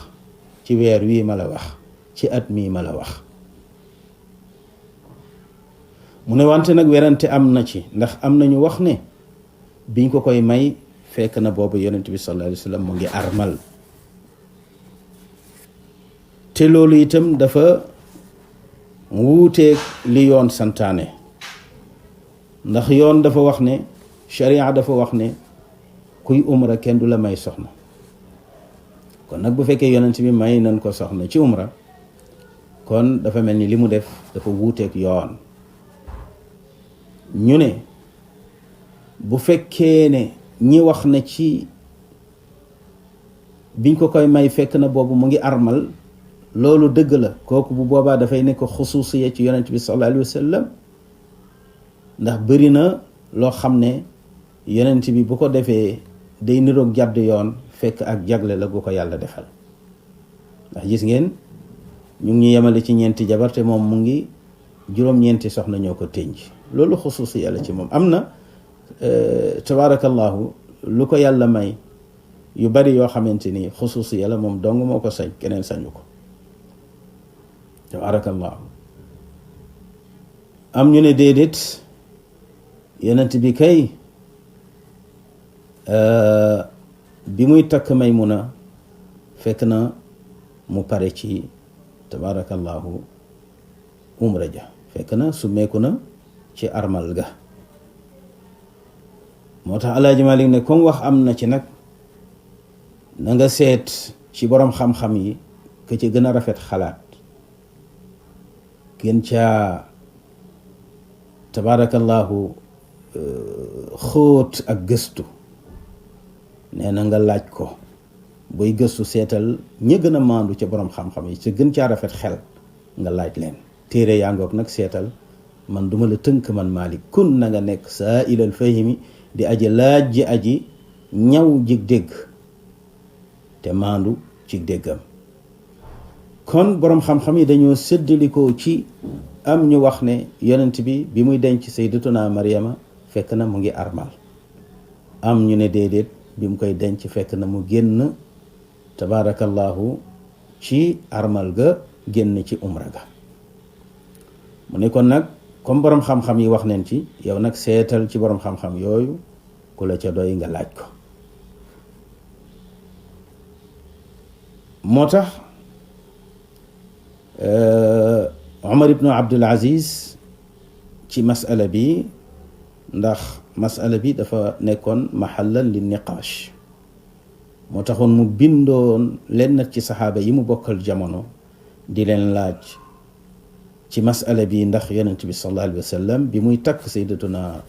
ci weer wii ma la wax, ci at mii ma la wax. mu ne wante nag werante am na ci, ndax am nañu wax ne biñ ko koy may fekk na boobu yonent bi sallallahu alayhi wa sallam mu ngi armal. te loolu itam dafa wuuteeg li yoon santaane, ndax yoon dafa wax ne, sharia dafa wax ne kuy umra kenn du la may soxna. kon nag bu fekkee yonent bi may nañ ko soxna ci umra, kon dafa mel ni li mu def dafa wuuteeg yoon. ñu ne bu fekkee ne ñi wax na ci biñ ko koy may fekk na boobu mu ngi armal, loolu dëgg la, kooku bu boobaa dafay nekk xusuusiya ci yonent bi sallallahu alayhi wa sallam. ndax bëri na loo xam ne yonent bi bu ko defee day niroog jàdd yoon, fekk ak jagle la gu ko yàlla defal. ndax gis ngeen ñu ngi yemale ci ñeenti jabar te moom mu ngi juróom-ñeenti soxna ñoo ko tënj. loolu xusuusi yàlla ci moom. am na tabaarakallahu lu ko yàlla may yu bari yoo xamante ni xusuusi yàlla moom dong moo ko sañ, keneen sañu ko. tabaarakallahu am ñu ne déedéet, yonent bi kay bi muy takk Maymuna fekk na mu pare ci tabaarakallahu umra ja, fekk na summeeku na ci armal ga. moo tax Alaaji Malik ne comme wax am na ci nag, na nga seet ci boroom xam-xam yi ke ci gën a rafet xalaat, gën caa tabaarakallahu xóot ak gëstu. nee na nga laaj ko, booy gëstu seetal ña gën a maandu ca boroom xam-xam yi ca gën caa rafet xel nga laaj leen. téere yaa ngoog nag seetal, man duma la tënk man Malik, kun na nga nekk saa ilal fahimi di aji laaj ji aji ñaw jig dégg te maandu ci déggam. kon boroom xam-xam yi dañoo séddalikoo ci, am ñu wax ne yonent bi muy denc sayyidatuna Maryama fekk na mu ngi armal. am ñu ne déedéet, bi mu koy denc fekk na mu génn tabaarakallahu ci armal ga, génn ci umra ga. mu ne kon nag comme boroom xam-xam yi wax neen ci, yow nag seetal ci boroom xam-xam yooyu ku la ca doy nga laaj ko. moo tax Umar ibnu Abdul Aziz ci masala bi, ndax masala bi dafa nekkoon mahallan li niqaash, moo taxoon mu bindoon leen ci saxaaba yi mu bokkal jamono di leen laaj ci masala bi, ndax yonent bi sallallahu alayhi wa sallam bi muy takk sayyidatuna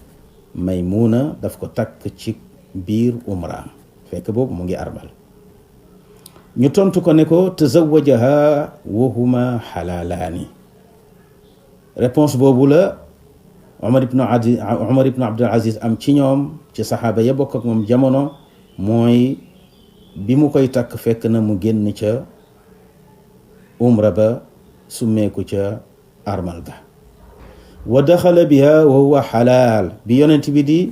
Maymuna daf ko takk ci biir umraam fekk boobu mu ngi armal. ñu tontu ko ne ko tazawajaha wa huma xalaalaani. réponse boobu la Umar ibnu Abdul Aziz am ci ñoom, ci saxaaba ya bokk ak moom jamono, mooy bi mu koy takk fekk na mu génn ca umra ba, summeeku ca armal ga. wa daxala biha wa huwa xalaal, bi yonent bi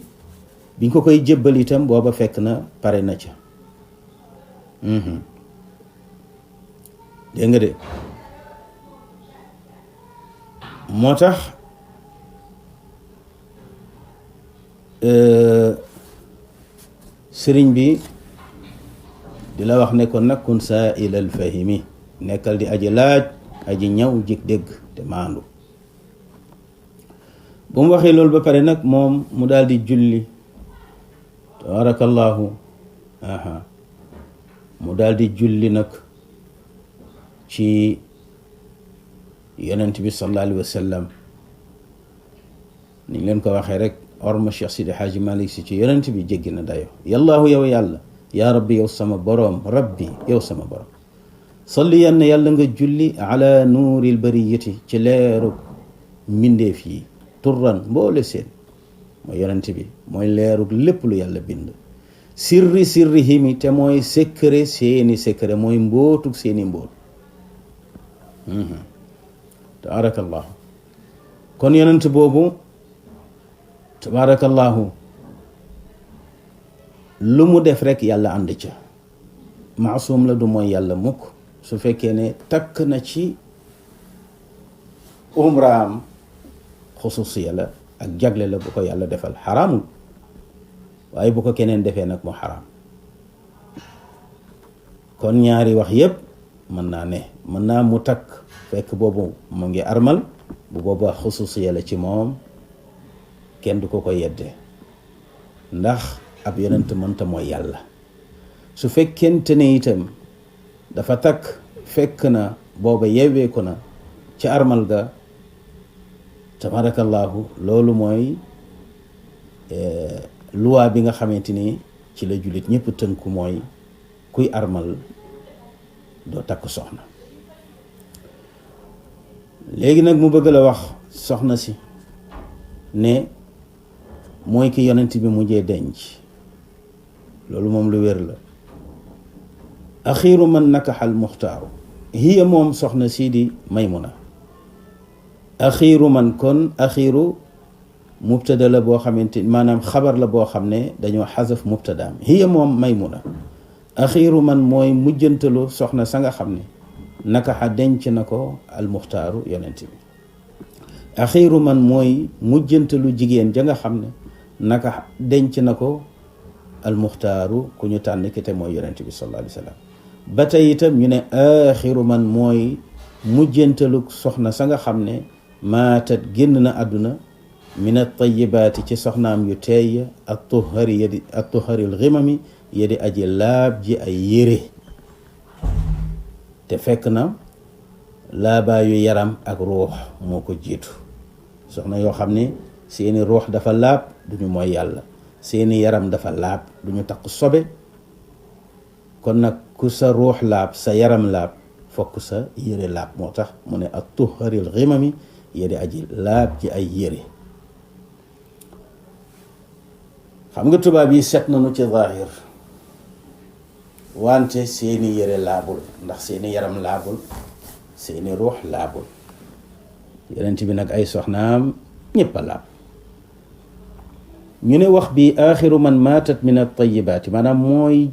biñ ko koy jébbal itam booba fekk na pare na ca. dégg nga de, moo tax sëriñ bi di la wax ne ko nag kun saa ilal fahimi, nekkal di aji laaj aji ñaw jik dégg te maandu. bu mu waxee loolu ba pare nag moom mu daal di julli tabarakallahu mu daal di julli nag ci yonent bi sallallahu alayhi wa sallam niñ leen ko waxee rek orma Cheikh Sidi Hadji Malick si ci yonent bi jéggi na dayo yallaahu yow yàlla yaa rabbi yow sama boroom rabbi yow sama boroom salli yann yàlla nga julli ala nuuril bariyati ci leerug mbindeef yi turran mboole seen mooy yonent bi mooy leerug lépp lu yàlla bind sirri sirrihimi te mooy secret seeni secret mooy mbootug seeni mboot tabaarakallahu kon yonent boobu tabaarakallahu lu mu def rek yàlla ànd ca maasum la du mooy yàlla mukk su fekkee ne takk na ci umraam xususiya la ak jagle la bu ko yàlla defal xaraamul waaye bu ko keneen defee nag mu xaraam kon ñaari wax yépp mën naa ne mën naa mu takk fekk boobu mu ngi armal bu booba xususiya la ci moom kenn du ko ko yedde ndax ab yonent mënta mooy yàlla su fekkente ne itam dafa takk fekk na booba yewweeku na ci armal ga tabarakallahu loolu mooy luwaa bi nga xamante ni ci la jullit ñëpp tënku mooy kuy armal doo takk soxna léegi nag mu bëgg la wax soxna si ne mooy ki yonent bi mujjee denc loolu moom lu wér la axiiru man nakaxal muxtaaru hiya moom soxna sii di maymuna axiiru man kon axiiru mubtada la boo xamante maanaam xabar la boo xam ne dañoo xasaf mubtadaam hiya moom maymuna axiiru man mooy mujjantalu soxna sa nga xam ne nakaxa denc na ko almuxtaaru yonent bi axiiru man mooy mujjantalu jigéen ja nga xam ne naka denc na ko almuxtaaru ku ñu tànn ki te mooy yonent bi sallallahu alayhi wa sallam ba tey itam ñu ne axiru man mooy mujjantalu soxna sa nga xam ne maatat génn na àdduna min at-tayyibaati ci soxnaam yu teey at-tuhari yadi at-tuharil ghimami yadi aji laab ji ay yére te fekk na laabaayu yaram ak ruux moo ko jiitu soxna yoo xam ne seeni ruux dafa laab duñu mooy yàlla seeni yaram dafa laab duñu takk sobe kon nag ku sa ruux laab sa yaram laab fokk sa yére laab moo tax mu ne at-tuharil ghimami yadi aji laab ji ay yére xam nga tubaab yi set nañu ci zaahir wante seeni yére laabul ndax seeni yaram laabul seeni ruux laabul yonent bi nag ay soxnaam ñëpp a laab ñu ne wax bi aaxiru man maatat min at-tayyibaati maanaam mooy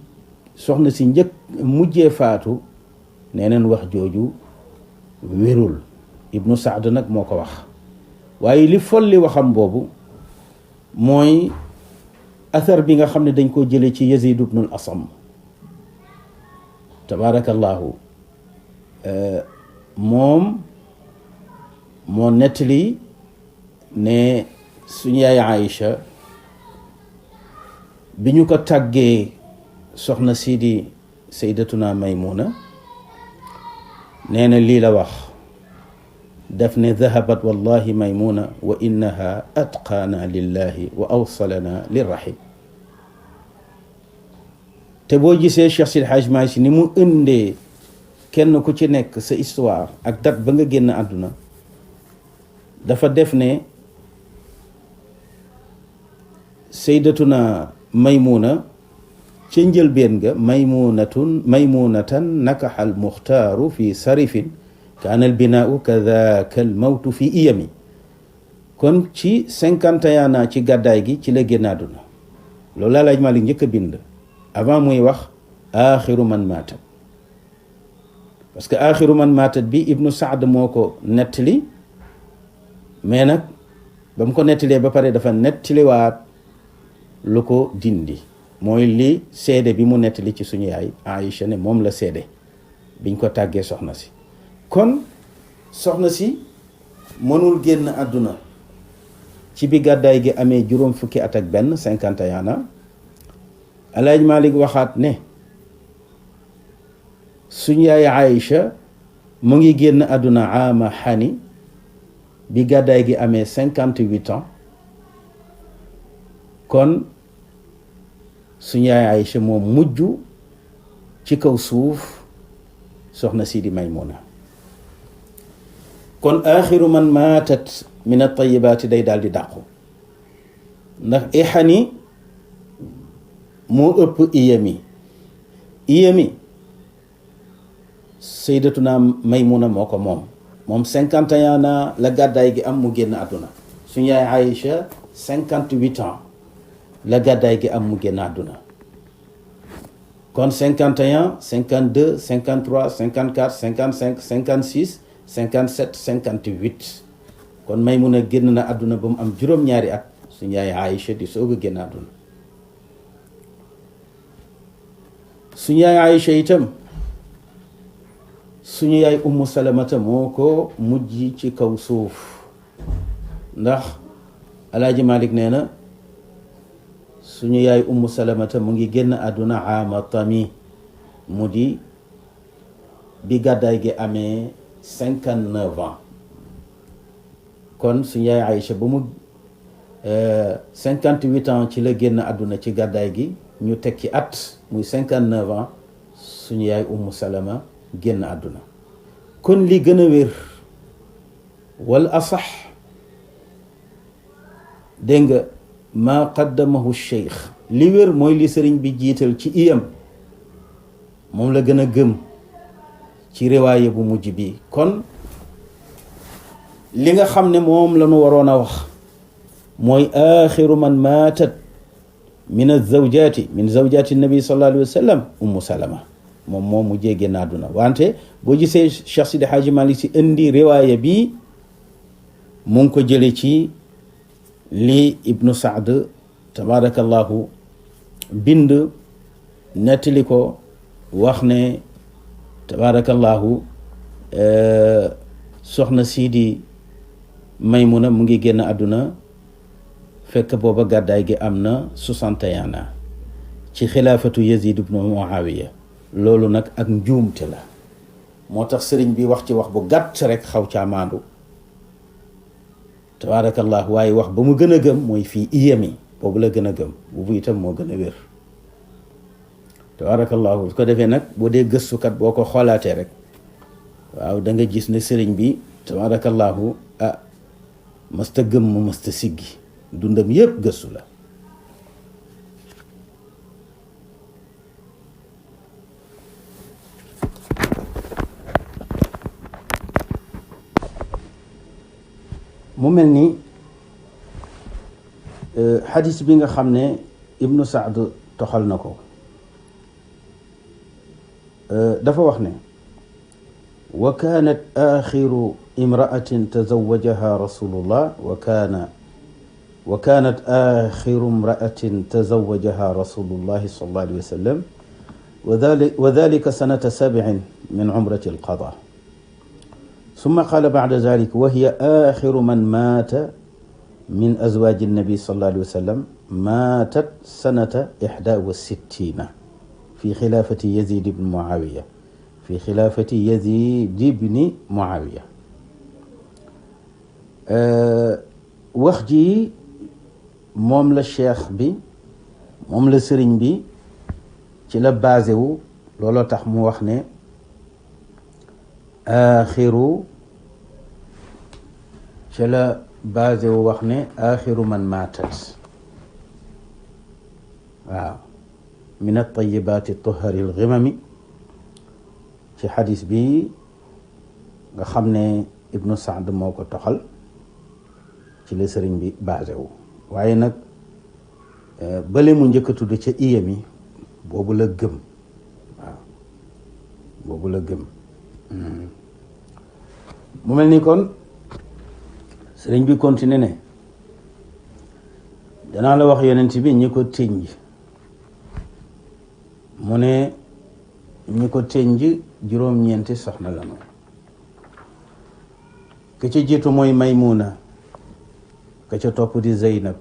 soxna si njëkk mujjee faatu nee neen wax jooju wérul ibnu Saad nag moo ko wax waaye li folli waxam boobu mooy athar bi nga xam ne dañ koo jële ci Yazid ibnul Asam tabarakallahu moom moo nettali ne suñu yaay Aïcha bi ñu ko tàggee soxna sii di sayyidatuna Maymuna nee na lii la wax daf ne dhahabat wallahi Maymuna wa innaha atqaana lillahi wa awsalana lirrahim te boo gisee Cheikh Sidi Hadj Malick Sy ni mu indee kenn ku ci nekk sa histoire ak date ba nga génn àdduna dafa def ne sayyidatuna Maymuna ca njëlbeen ga maymunatan nakaxal muxtaaru fi sarifin kaana al binaau kadaka al mawtu fi iyami kon ci 51 ans ci gàddaay gi ci la génn àdduna loolu laa laaj Malick njëkk a bind avant muy wax axiru man maatat parce que axiru man maatat bi ibnu Saad moo ko nettali mais nag ba mu ko nettalee ba pare dafa nettaliwaat lu ko dindi mooy li seede bi mu nettali ci suñu yaay Aïcha ne moom la seede biñ ko tàggee soxna si kon soxna si mënul génn àdduna ci bi gàddaay gi amee juróom fukki at ak benn 51 ans Alaaji Malik waxaat ne suñu yaay Aïcha mu ngi génn àdduna ama xani bi gàddaay gi amee 58 ans kon suñu yaay Aïcha moom mujj ci kaw suuf soxna Sidi Maymuna kon aaxiru man maatat min at-tayyibaati day daal di dàqu ndax ixani moo ëpp iyami sayyidatuna Maymuna moo ko moom 51 ans la gàddaay gi am mu génn àdduna suñu yaay Aïcha 58 ans la gàddaay gi am mu génn àdduna kon 51 52 53 54 55 56 57 58 kon Maymuna génn na àdduna ba mu am juróom-ñaari at suñu yaay Aïcha di soog a génn àdduna suñu yaay Aïcha itam suñu yaay Ummu Salamata moo ko mujj ci kaw suuf ndax Alaaji Malik nee na suñu yaay Ummu Salamata mu ngi génn àdduna ama tami mu di bi gàddaay gi amee 59 ans kon suñu yaay Aïcha ba mu 58 ans ci la génn àdduna ci gàddaay gi ñu teg ci at muy 59 ans suñu yaay Ummu Salama génn àdduna kon li gën a wér wal asax dégg nga maa qaddamahu cheikh li wér mooy li sëriñ bi jiital ci iyam moom la gën a gëm ci riwaaya bu mujj bi kon li nga xam ne moom la ñu waroon a wax mooy aaxiru man maatat min azawjaati min zawjaati nabi sallallahu alayhi wa sallam Ummu Salama moom moo mujjee génn àdduna wante boo gisee Cheikh Sidi Hadji Malick si indi riwaaya bi mu ngi ko jële ci li Ibnu Saad tabarakallahu bind nettali ko wax ne tabarakallahu soxna Sidi Maymuna mu ngi génn àdduna fekk booba gàddaay gi am na 61 ans ci xilaafatu Yazid ibnu Muawiya loolu nag ak njuumte la moo tax sëriñ bi wax ci wax bu gàtt rek xaw caa maandu tabaarakallah waaye wax ba mu gën a gëm mooy fii iyami boobu la gën a gëm boobu itam moo gën a wér tabaarakallahu su ko defee nag boo dee gëstukat boo ko xoolaatee rek waaw da nga gis ne sëriñ bi tabaarakallahu masta gëm masta siggi dundam yépp gëstu la mu mel ni xadis bi nga xam ne Ibnu Saad toxal na ko dafa wax ne wa kaanat axiru imraatin tazawajaha rasulullah wa kaanat axiru imraatin tazawajaha rasulullahi sallallahu alayhi wa sallam wa dalika sanata 7 min umrati alqada ثم قال بعد ذلك وهي آخر من مات من أزواج النبي صلى الله عليه وسلم ماتت سنة 61 في خلافة يزيد بن معاوية wax ji moom la cheikh bi moom la sëriñ bi ci la basé wu looloo tax mu wax ne aaxiru ci la basé wu wax ne aaxiru man maatat waaw min at-tayyibaati tuhari al-ghimami ci xadis bi nga xam ne Ibnu Saad moo ko toxal ci la sëriñ bi basé wu waaye nag bale mu njëkk a tudd ca iyami boobu la gëm waaw boobu la gëm mu mel ni kon sëriñ bi continué ne danaa la wax yonent bi ñi ko tënj mu ne ñi ko tënj juróom-ñeenti soxna la noonu ki ci jiitu mooy Maymuna ka ca topp di Zeynab,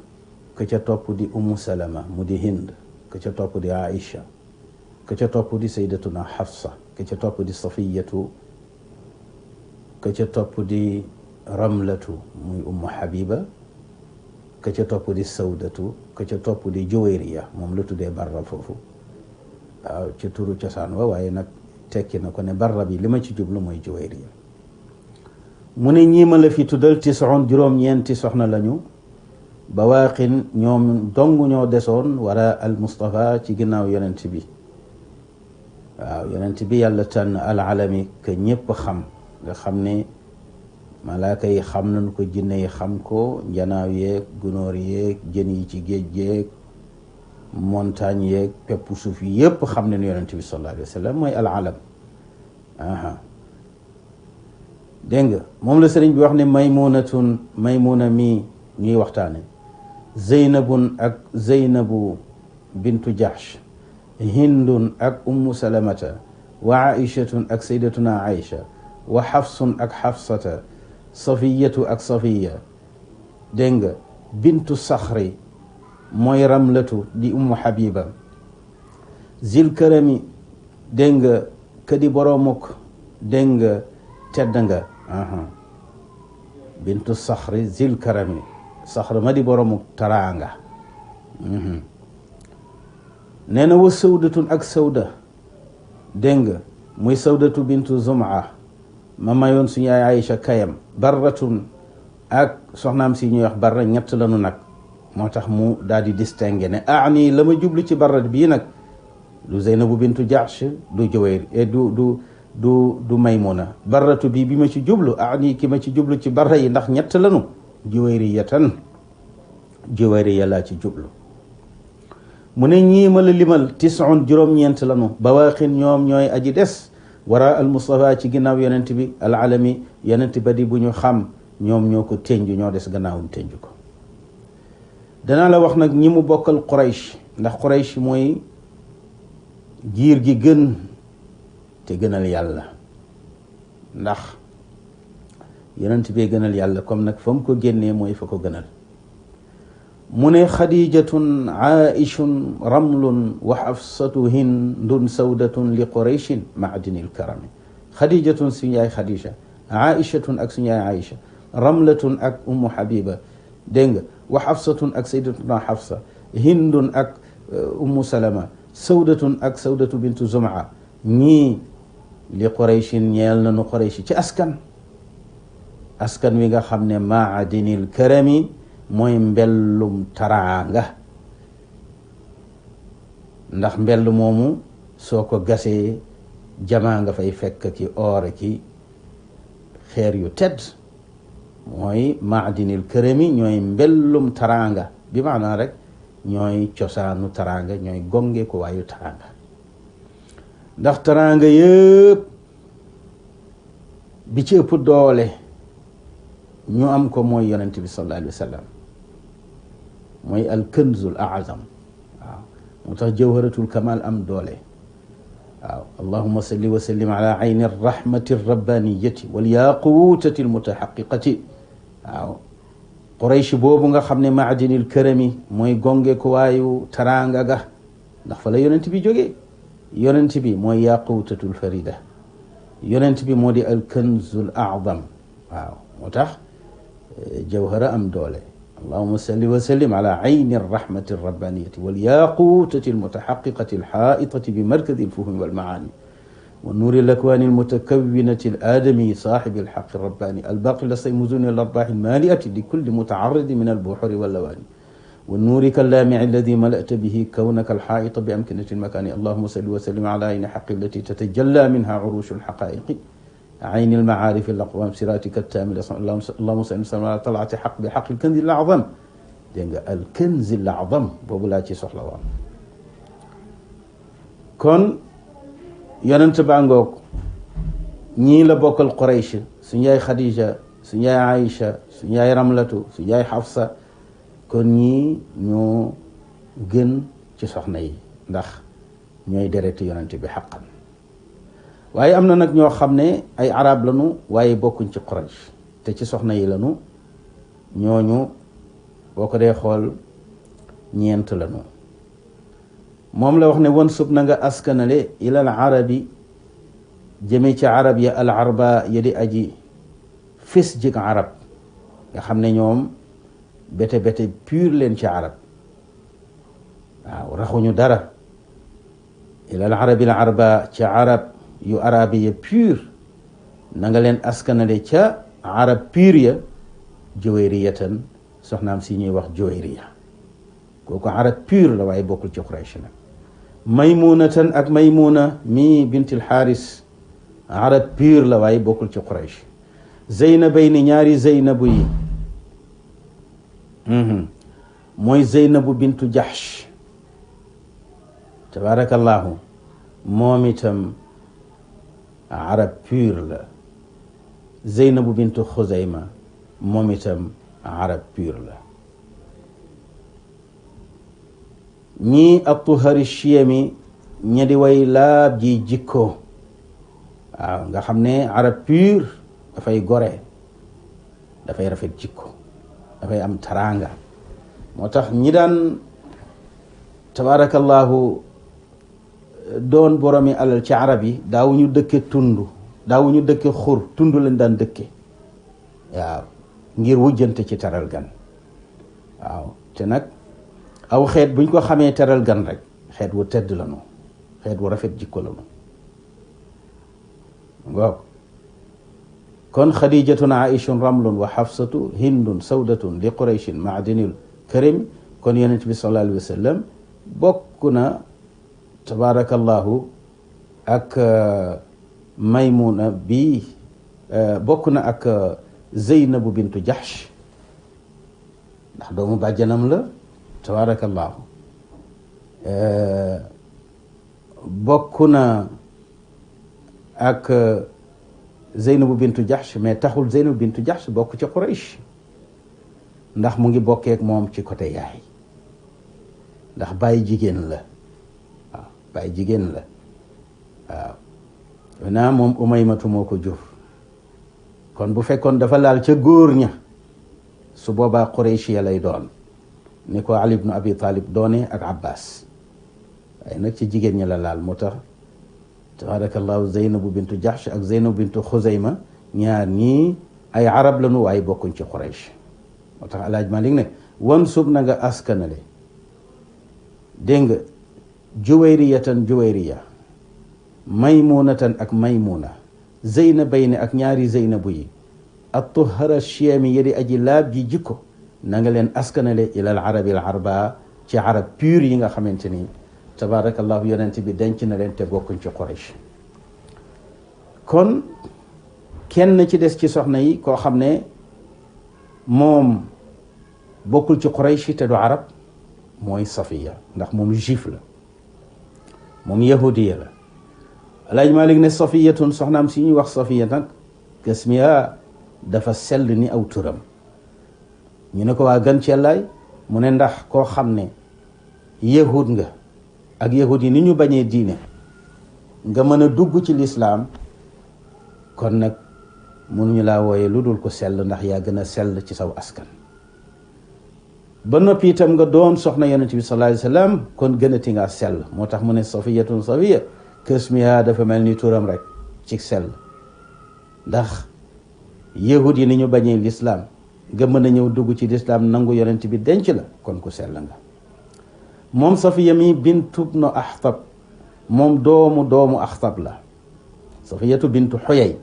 ka ca topp di Ummu Salama mu di Hind, ka ca topp di Aïcha, ka ca topp di Sayyidatuna Hafsa, ka ca topp di Safiyatu, ka ca topp di Ramlatu muy Ummu Habiba, ka ca topp di Sawdatu, ka ca topp di Juwayriya moom la tuddee Barra foofu waaw ci turu cosaan wa, waaye nag tekki na ko ne Barra bi li ma ci jublu mooy Juwayriya. mu ne ñii ma la fi tuddal tisoon juróom-ñeenti soxna lañu, bawaaqin ñoom dong ñoo desoon wara al Mustafa ci ginnaaw yonent bi. waaw yonent bi yàlla tànn al alami que ñépp xam, nga xam ne malaaka yi xam nañ ko, jinne yi xam ko, njanaaw yeeg gunóor yeeg jën yi ci géej yeeg montagne yeeg pepp suuf yi yépp xam nañ yonent bi sallallahu alayhi wa sallam mooy al alam. dégg nga moom la sëriñ bi wax ne maymuna mi ñuy waxtaane, zeynabun ak zeynabu bintu jahsh, hindun ak ummu salamata, wa aichatun ak saydatuna aïcha, wa xafsun ak xafsata, safiyatu ak safiya, dégg nga bintu saxri mooy ramlatu di ummu habiba, zilkarami dégg nga kadi boromuk dégg nga tedd nga bintu saxri zilkarami, saxri ma di boromuk taraanga. nee na wa sawdatun ak sawda dégg nga muy sawdatu bintu zum'a ma mayoon suñu yaay Aïcha kayam, barratun ak soxnaam si ñuy wax barra, ñett lanu nag, moo tax mu daal di distingué ne ani la ma jublu ci barrat bii nag du Zeynabu bintu Jahsh, du Juwayr du Maymuna, barratu bii bi ma ci jublu ani ki ma ci jublu ci barra yi ndax ñett lanu, Juwayriyatan, Juwayriya laa ci jublu. mu ne ñii ma la limal tisun juróom-ñeent lanu, bawaaqin ñoom ñooy aji des wara al Mustafa ci ginnaaw yonent bi al alami, yonent ba di bu ñu xam, ñoom ñoo ko tënju, ñoo des gannaawum tënju ko. danaa la wax nag ñi mu bokkal Quraysh, ndax Quraysh mooy giir gi gën te gënal yàlla, ndax yonent bee gënal yàlla, comme nag fa mu ko génnee mooy fa ko gënal. mu ne xadijatun aishun ramlun wa xafsatu hindun sawdatun li qurayshin maadinil karami. xadijatun suñu yaay xadija, aishatun ak suñu yaay aisha, ramlatun ak ummu habiba dégg nga, wa xafsatun ak sayyidatuna xafsa, hindun ak ummu salama, sawdatun ak sawdatu bintu zum'a. ñii li qurayshin ñeel nañu quraysh ci askan wi nga xam ne maadinil karami mooy mbellum taraanga, ndax mbell moomu soo ko gasee jamaa nga fay fekk ki oor ki xeer yu tedd, mooy maadinil karami ñooy mbellum taraanga, bi maanaa rek ñooy cosaanu taraanga, ñooy gonge ko waayu taraanga. ndax taraanga yëpp bi ci ëpp doole ñu am ko mooy yonent bi sallallahu alayhi wa sallam, mooy al kanzul azam. waaw moo tax jawharatul kamal am doole. waaw allahumma salli wa sallim ala ayni rahmati rabbaniyati wal yaqutati al mutahaqiqati. waaw Quraysh boobu nga xam ne maadinil karami mooy gonge ko waayu taraanga ga, ndax fa la yonent bi jógee. yonent bi mooy yaqutatul farida, yonent bi moo di al kanzul azam. waaw moo tax jawhara am doole. allahuma salli wa sallim ala ayni rahmati rabbaniyati wal yaqutati almutahaqiqati alhaitati bi markazi alfuhumi walmaani wa nuuri alakwani almutakawinati aladami sahibi alhaqi rabbani albaqi lasaymuzuni alarbahi almaliati likulli mutaaridi min albuhuri wallawani wa nuurika allaamici alladi malata bihi kawnaka alhaita bi amkinati almakani allahuma salli wa sallim ala ayni alhaqi allati tatajalla minha urushu alhaqaiqi ayni almacaarifi alaqwam siratika altaamil allahuma salli ala talaati xaq bi xaq alkanzi alacdam. dégg nga alkanzi alacdam boobu laa ci soxla woon. kon yonent baa ngoog ñii la bokkal Quraysh, suñu yaay Khadija, suñu yaay Aïcha, suñu yaay Ramlatu, suñu yaay Xafsa. kon ñii ñoo gën ci soxna yi ndax ñooy dereti yonent bi xaqan. waaye am na nag ñoo xam ne ay arab lañu waaye bokkuñ ci Quraysh te ci soxna yi lañu, ñooñu boo ko dee xool ñeent lañu. moom la wax ne wan sub na nga askanale ilal arabi jëme ci arab ya al arba ya di aji fis jik arab nga xam ne ñoom bete bete pur leen ci arab waaw raxuñu dara. ilal arabi al arba ci arab yu arabi ya pur na nga leen askanale ca arab pur ya juwayriyatan soxnaam si ñuy wax juwayriya kooku arab pur la waaye bokkul ci Quraysh nag. maymunatan ak maymuna mi bintil xaaris arab pur la waaye bokkul ci Quraysh. zeynabayni ñaari zeynabu yi mooy zeynabu bintu Jahsh tabarakallahu moom itam arab pur la. zeynabu bintu Xuzayma moom itam arab pur la. ñii at-tuhari chiyami ña di way laab ji jikko waaw nga xam ne arab pur dafay gore dafay rafet jikko dafay am taraanga moo tax ñi daan tabarakallahu doon boromi alal ci arab yi daawuñu dëkke tund daawuñu dëkke xur tund lañ daan dëkke waaw ngir wujjante ci teral gan waaw te nag aw xeet buñ ko xamee teral gan rek xeet wu tedd la nu xeet wu rafet jikko la nu ngoog kon xadijatun aishun ramlun wa xafsatu hindun sawdatun li qurayshin maadinil karim kon yonent bi sallallahu alayhi wa sallam bokk na tabarakallahu ak maymuna bi bokk na ak zeynabu bintu Jahsh ndax doomu bàjjanam la tabarakallahu bokk na ak Zeynabu bintu Jahsh mais taxul Zeynabu bintu Jahsh bokk ci Quraysh ndax mu ngi bokkeek moom ci côté yaay ndax bàyyi jigéen la waaw bàyyi jigéen la waaw naa moom Umaymatu moo ko jur kon bu fekkoon dafa laal ca góor ña su boobaa Quraysh ya lay doon ni ko Ali ibn Abi Talib doone ak Abbas waaye nag ci jigéen ñi la laal moo tax tabarakallahu Zeynabu bintu Jahsh ak Zeynabu bintu Xuzayma ñaar ñii ay arab lañu waaye bokkuñ ci Quraysh moo tax Alaaji Malik ne wan sub na nga askanale dégg nga juwayriyatan juwayriya maymunatan ak maymuna zeynabayni ak ñaari zeynabu yi at-tuhara chiyami yedi aji laab ji jikko na nga leen askanale ilal arabi al arba ci arab pur yi nga xamante ni tabarakallahu yonent bi denc na leen te bokkuñ ci Quraysh. kon kenn ci des ci soxna yi koo xam ne moom bokkul ci Quraysh te du arab mooy Safiya ndax moom juif la moom yahudiya la. Alaaji Malik ne Safiyatun soxnaam si ñuy wax Safiya nag gasmiya dafa sell ni aw turam ñu ne ko waa gan cellaay mu ne ndax koo xam ne yahud nga ak yahud yi ni ñu bañee diine nga mën a dugg ci lislaam kon nag mënuñu laa wooye lu dul ko sell ndax yaa gën a sell ci saw askan ba noppi itam nga doon soxna yonent bi sallallahu alayhi wasallam kon gënati ngaa sell moo tax mu ne Safiyatun Safiya kasmiha dafa mel ni turam rek ci sell ndax yahud yi ni ñu bañee lislaam nga mën a ñëw dugg ci lislaam nangu yonent bi denc la kon ku sell nga. moom Safiya mi bintu ibnu Axtab moom doomu Axtab la Safiyatu bintu Xuyay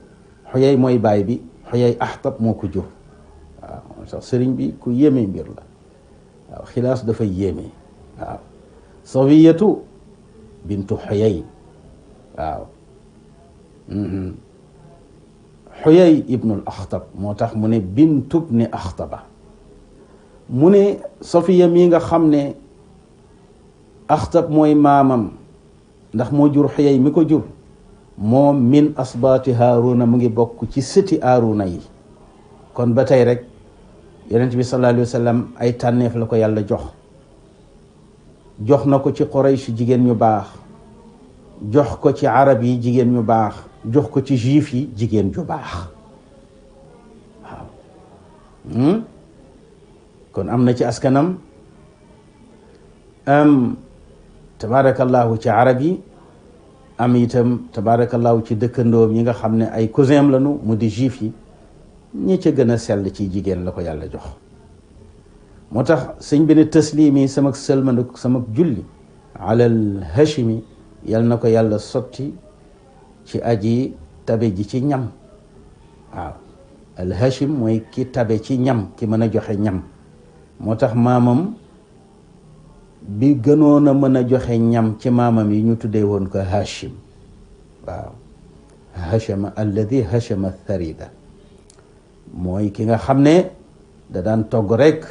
mooy baay bi Xuyay Axtab moo ko jur waaw sax sëriñ bi ku yéeme mbir la waaw xilaas dafa yéeme waaw Safiyatu bintu Xuyay waaw Xuyay ibnul Axtab moo tax mu ne bintu ibni Axtaba mu ne Safiya mi nga xam ne Axtab mooy maamam ndax moo jur Xuyay mi ko jur moom min asbaati Haaruna mu ngi bokk ci sëti Haaruna yi kon ba tey rek yonent bi sallallahu alayhi wa sallam ay tànneef la ko yàlla jox na ko ci Quraysh jigéen ñu baax jox ko ci arab yi jigéen ñu baax jox ko ci juif yi jigéen ju baax waaw kon am na ci askanam, am tabarakallahu ci arab yi, am itam tabarakallahu ci dëkkandoom yi nga xam ne ay cousin lañu mu di juif yi. ñi ca gën a sell ci jigéen la ko yàlla jox. moo tax sëñ bi ne taslimi sama sëlmandu sama julli alal hashimi yal na ko yàlla sotti ci aji tabe ji ci ñam. waaw al hashim mooy ki tabe ci ñam, ki mën a joxe ñam. moo tax maamam bi gënoon a mën a joxe ñam ci maamam yi ñu tuddee woon ko hashim. waaw hashama alladi hashama tharida mooy ki nga xam ne da daan togg rek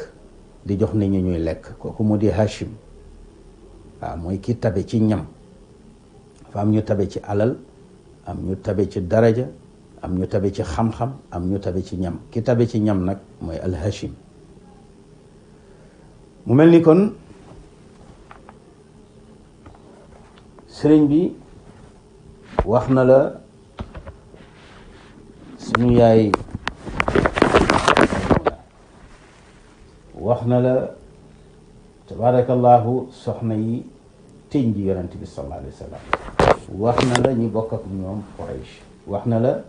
di jox nit ñi ñuy lekk, kooku mu di hashim. waaw mooy ki tabe ci ñam. fa am ñu tabe ci alal, am ñu tabe ci daraja, am ñu tabe ci xam-xam, am ñu tabe ci ñam. ki tabe ci ñam nag mooy al hashim. mu mel ni kon sëriñ bi wax na la suñu yaay, wax na la tabarakallahu soxna yi tëñ ji yonent bi sallallahu alayhi wa sallam, wax na la ñi bokk ak ñoom Quraysh, wax na la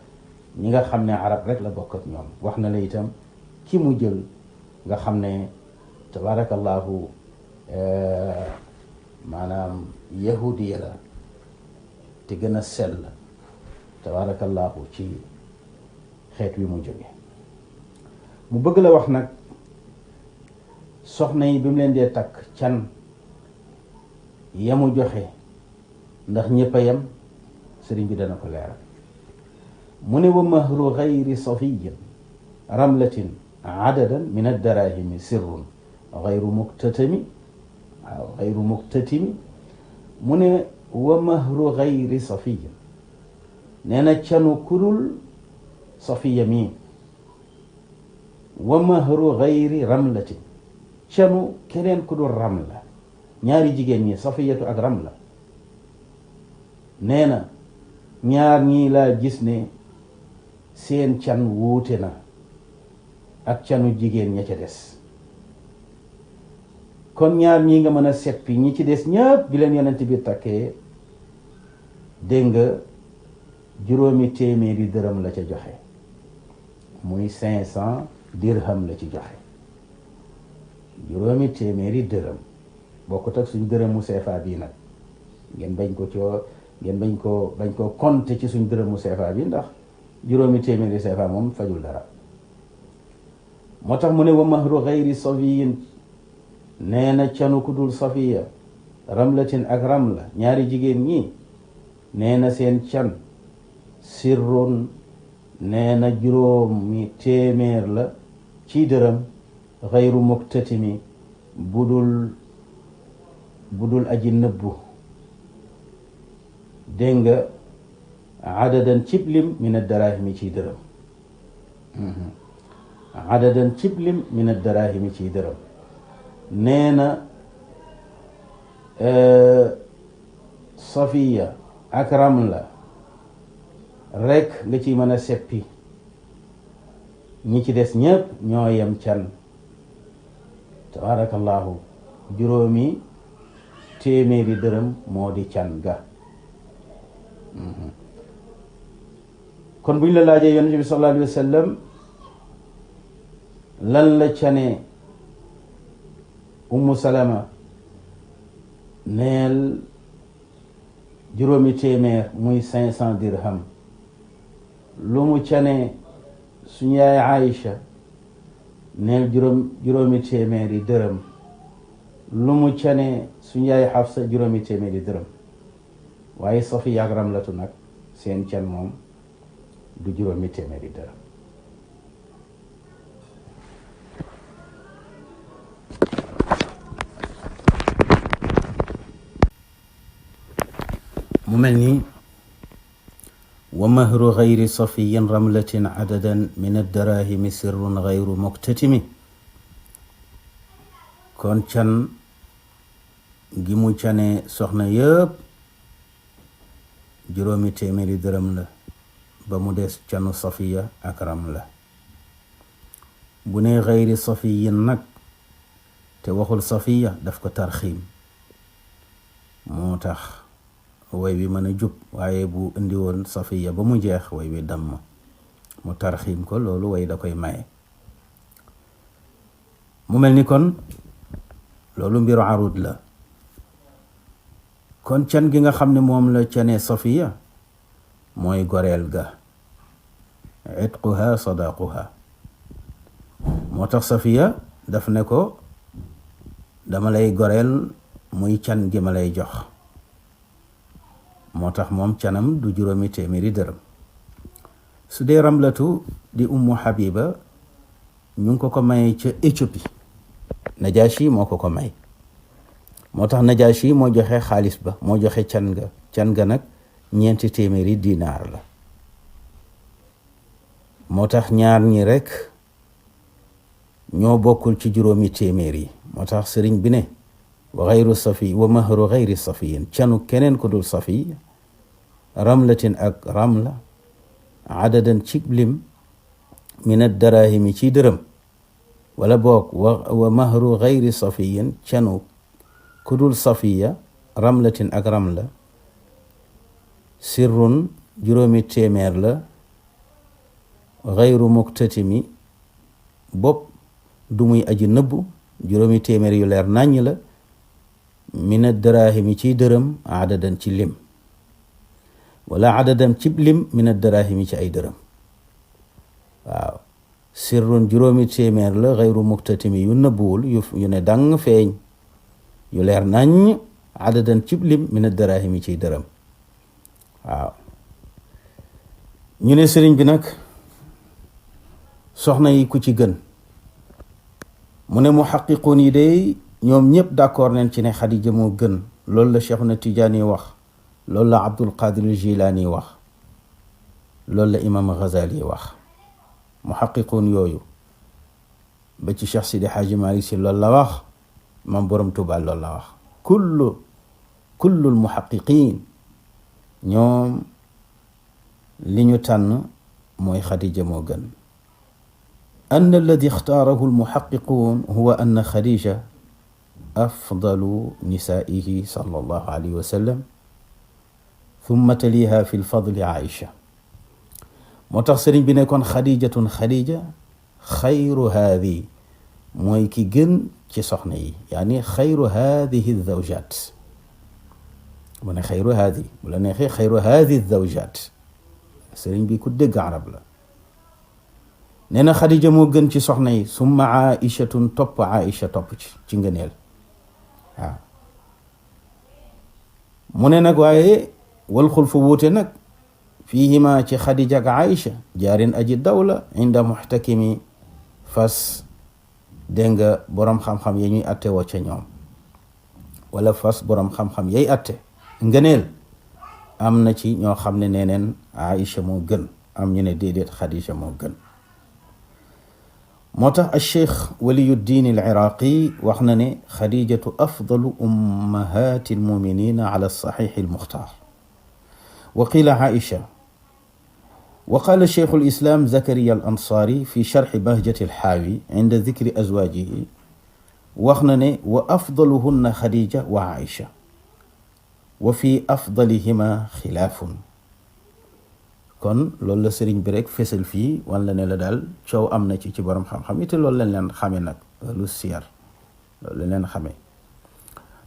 ñi nga xam ne arab rek la bokk ak ñoom, wax na la itam ki mu jël nga xam ne tabarakallahu maanaam yahudiya la te gën a sell tabarakallahu ci xeet wi mu jóge. mu bëgg la wax nag soxna yi bi mu leen dee takk can yamu joxe ndax ñëpp a yem, sëriñ bi dana ko leeral. mu ne wa mahru gayri safiyin ramlatin adadan min addarahimi sirrun gayru muktatami. waaw gayru muktatimi. mu ne wa mahru gayri safiyin, nee na canu kudul safiya mii. wa mahru gayri ramlatin, canu keneen ku dul ramla. ñaari jigéen ñi safiyatu ak ramla, nee na ñaar ñii laa gis ne seen can wuute na ak canu jigéen ña ca des. kon ñaar ñii nga mën a seppi, ñi ci des ñëpp bi leen yonent bi takkee dégg nga 500 dërëm la ca joxe, muy 500 dirham la ci joxe. 500 dërëm bokkut ak suñ dërëmu CFA bii nag, ngeen bañ ko compter ci suñ dërëmu CFA bi, ndax 500 CFA moom fajul dara. moo tax mu ne wa mahru gayri safiyin, nee na canu ku dul safiya, ramlatin ak ramla, ñaari jigéen ñi, nee na seen can sirrun, nee na 500 la ci dërëm, gayru muktatimi, budul aji nëbbu, dégg nga adadan cib lim min addarahimi ciy dërëm. adadan cib lim min addarahimi ciy dërëm. nee na safiya ak ramla rek nga ci mën a seppi, ñi ci des ñëpp ñoo yem can. tabarakallahu 500 dërëm moo di can ga. kon buñ la laajee yonent bi sallallahu alayhi wa sallam lan la cane Ummu Salama, neel 500 muy 500 dirham. lu mu cane suñu yaay Aïcha, neel 500 dërëm. lu mu cane suñu yaay Xafsa 500 dërëm. waaye Safiya ak Ramlatu nag seen can moom du 500 dërëm. mu mel ni wa mahru gayri safiyin ramlatin adadan min addarahimi sirrun gayru muktatimi. kon can gi mu cane soxna yëpp 500 dërëm la, ba mu des canu safiya ak ramla. bu ne gayri safiyin nag te waxul safiya, daf ko tarxiim, moo tax way wi mën a jub. waaye bu indi woon safiya ba mu jeex way wi damm, mu tarxiim ko, loolu way da koy maye. mu mel ni kon loolu mbiru arud la. kon can gi nga xam ne moom la cane safiya mooy goreel ga, itquha sadaquha. moo tax safiya daf ne ko dama lay goreel muy can gi ma lay jox. moo tax moom canam du 200 dërëm. su dee Ramlatu di ummu Habiba ñu ngi ko may ca Éthiopie, Najashi moo ko may. moo tax Najashi moo joxe xaalis ba, moo joxe can ga nag 400 dinaar la. moo tax ñaar ñi rekk ñoo bokkul ci 200 yi. moo tax sëriñ bi ne wa xayru safi wa mahru xayri safiyin, canu keneen ko dul safi, ramlatin ak ramla, adadan cib lim, min addarahimi ci dërëm, wala boog wa mahru xayri safiyin, canu ku dul safiya, ramlatin ak ramla, sirrun 200 la, xayru muktatimi, bopp du muy aji nëbbu, 200 yu leer nàññ la, min addarahimi ci dërëm, adadan ci lim, wala adadan cib lim, min addarahimi ci ay dërëm. waaw sirrun 200 la, xayru muktatimi yu nëbbuwul, yu ne dang feeñ, yu leer nañ, adadan cib lim, min addarahimi ciy dërëm. waaw ñu ne sëriñ bi nag soxna yi ku ci gën, mu ne muhaqiqun yi day ñoom ñëpp d'accord nañ ci ne Xadija moo gën. loolu la Cheikhuna Tijaani wax, loolu la Abdul Qadir Jilaani wax, loolu la Imam Ghazali wax. muhaqiqun yooyu ba ci Cheikh Sidi Haaji Maalik Si loolu la wax, Maam Borom Tuubaa loolu la wax. kullul muhaqiqin ñoom li ñu tànn mooy Xadija moo gën. أن الذي اختاره المحققون هو أن خديجة أفضل نسائه صلى الله عليه وسلم ثم تليها في الفضل عائشة. moo tax sëriñ bi ne kon Xadija xayru haadi mooy ki gën ci soxna yi, yaani xayru haadihi zawjaat. mu ne xayru haadi, bu la neexee xayru haadi zawjaat. sëriñ bi ku dégg arab la. nee na Xadija moo gën ci soxna yi, summa Aïchatun topp Aïcha topp ci ngëneel. waaw mu ne nag waaye wal xulfu wuute nag fiihima ci Xadija ak Aïcha jaarin aji dawla inda muxtakimi fas, dégg nga boroom xam-xam ya ñuy atte woo ca ñoom, wala fas boroom xam-xam yay atte ngëneel. am na ci ñoo xam ne neeneen Aïcha moo gën, am ñu ne déedéet Xadija moo gën. moo tax Cheikh Waliyuddin al-Iraqi wax na ne Xadijatu afdalu ummahati almuminina ala saxiix almuxtaar. wa qila Aïcha. wa qala Cheikh al-Islam Zakariya al-Ansaari fi sharxi bahjati al-Xaawi inda dikri azwaajihi, wax na ne wa afdaluhunna Xadija wa Aïcha, wa fi afdalihima xilaafun. kon loolu la sëriñ bi rek fesal fii wala ne la daal coow am na ci borom xam-xam yi, te loolu lañ leen xamee nag, lu siyar loolu lañ leen xamee.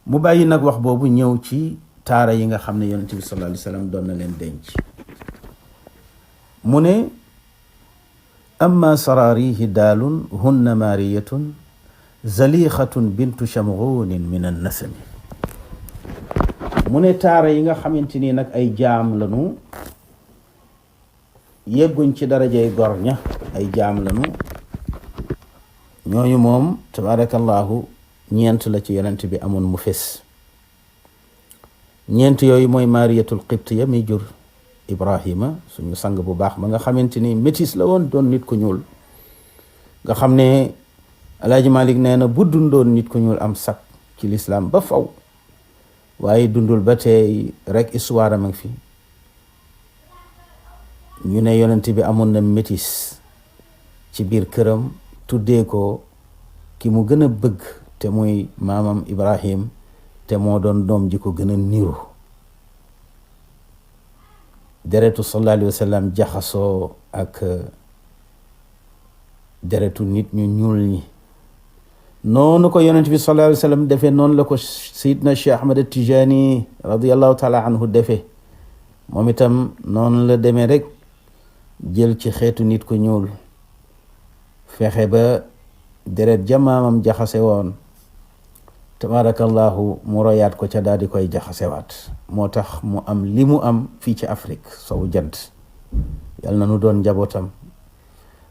mu bàyyi nag wax boobu ñëw ci taara yi nga xam ne yonent bi sallallahu alayhi wa sallam doon na leen denc. mu ne amma saraarihi daalun hunna maariyatun zalixatun bintu shamghunin min annasami. mu ne taara yi nga xamante ni nag ay jaam lanu, yegguñ ci darajay gor ña, ay jaam lanu, ñooñu moom tabarakallahu ñeent la ci yonent bi amoon mu fes. ñeent yooyu mooy Maariyatul Qibtiya mi jur Ibrahima, suñu sang bu baax ba nga xamante ni métis la woon, doon nit ku ñuul, nga xam ne Alaaji Malik nee na bu dundoon nit ku ñuul am sak ci lislaam ba faw, waaye dundul ba tey rek histoire am fi. ñu ne yonent bi amoon na métis ci biir këram, tuddee ko ki mu gën a bëgg te muy maamam Ibrahim te moo doon doom ji ko gën a niru. deretu sallallahu alayhi wa sallam jaxasoo ak deretu nit ñu ñuul ñi noonu ko yonent bi sallallahu alayhi wa sallam defee noonu la ko Seydina Cheikh Ahmad Tijani radiyallahu taala anhu defee moom itam noonu la demee rek jël ci xeetu nit ku ñuul fexe ba deret jamaamam jaxase woon tabarakallahu mu royaat ko ca daal di koy jaxasewaat moo tax mu am li mu am fii ci Afrique sowu jant yal na nu doon njabootam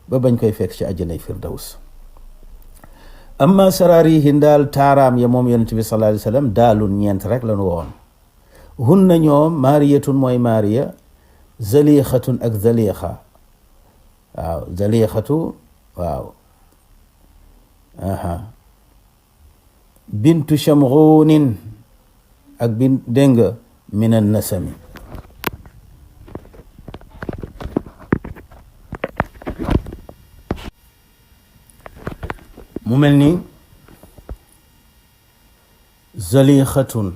ba bañ koy fekk ci àjjanay firdaws. amma saraarihi daal taaraam ya moom yonent bi sallallahu alayhi wa sallam daalun ñeent rek la nu woon. hunna ñoom maariyatun mooy maariya, zaliixatun ak zaliixa. waaw zaliixatu waaw bintu shamghunin ak dégg nga min an nasami. mu mel ni zaliixatun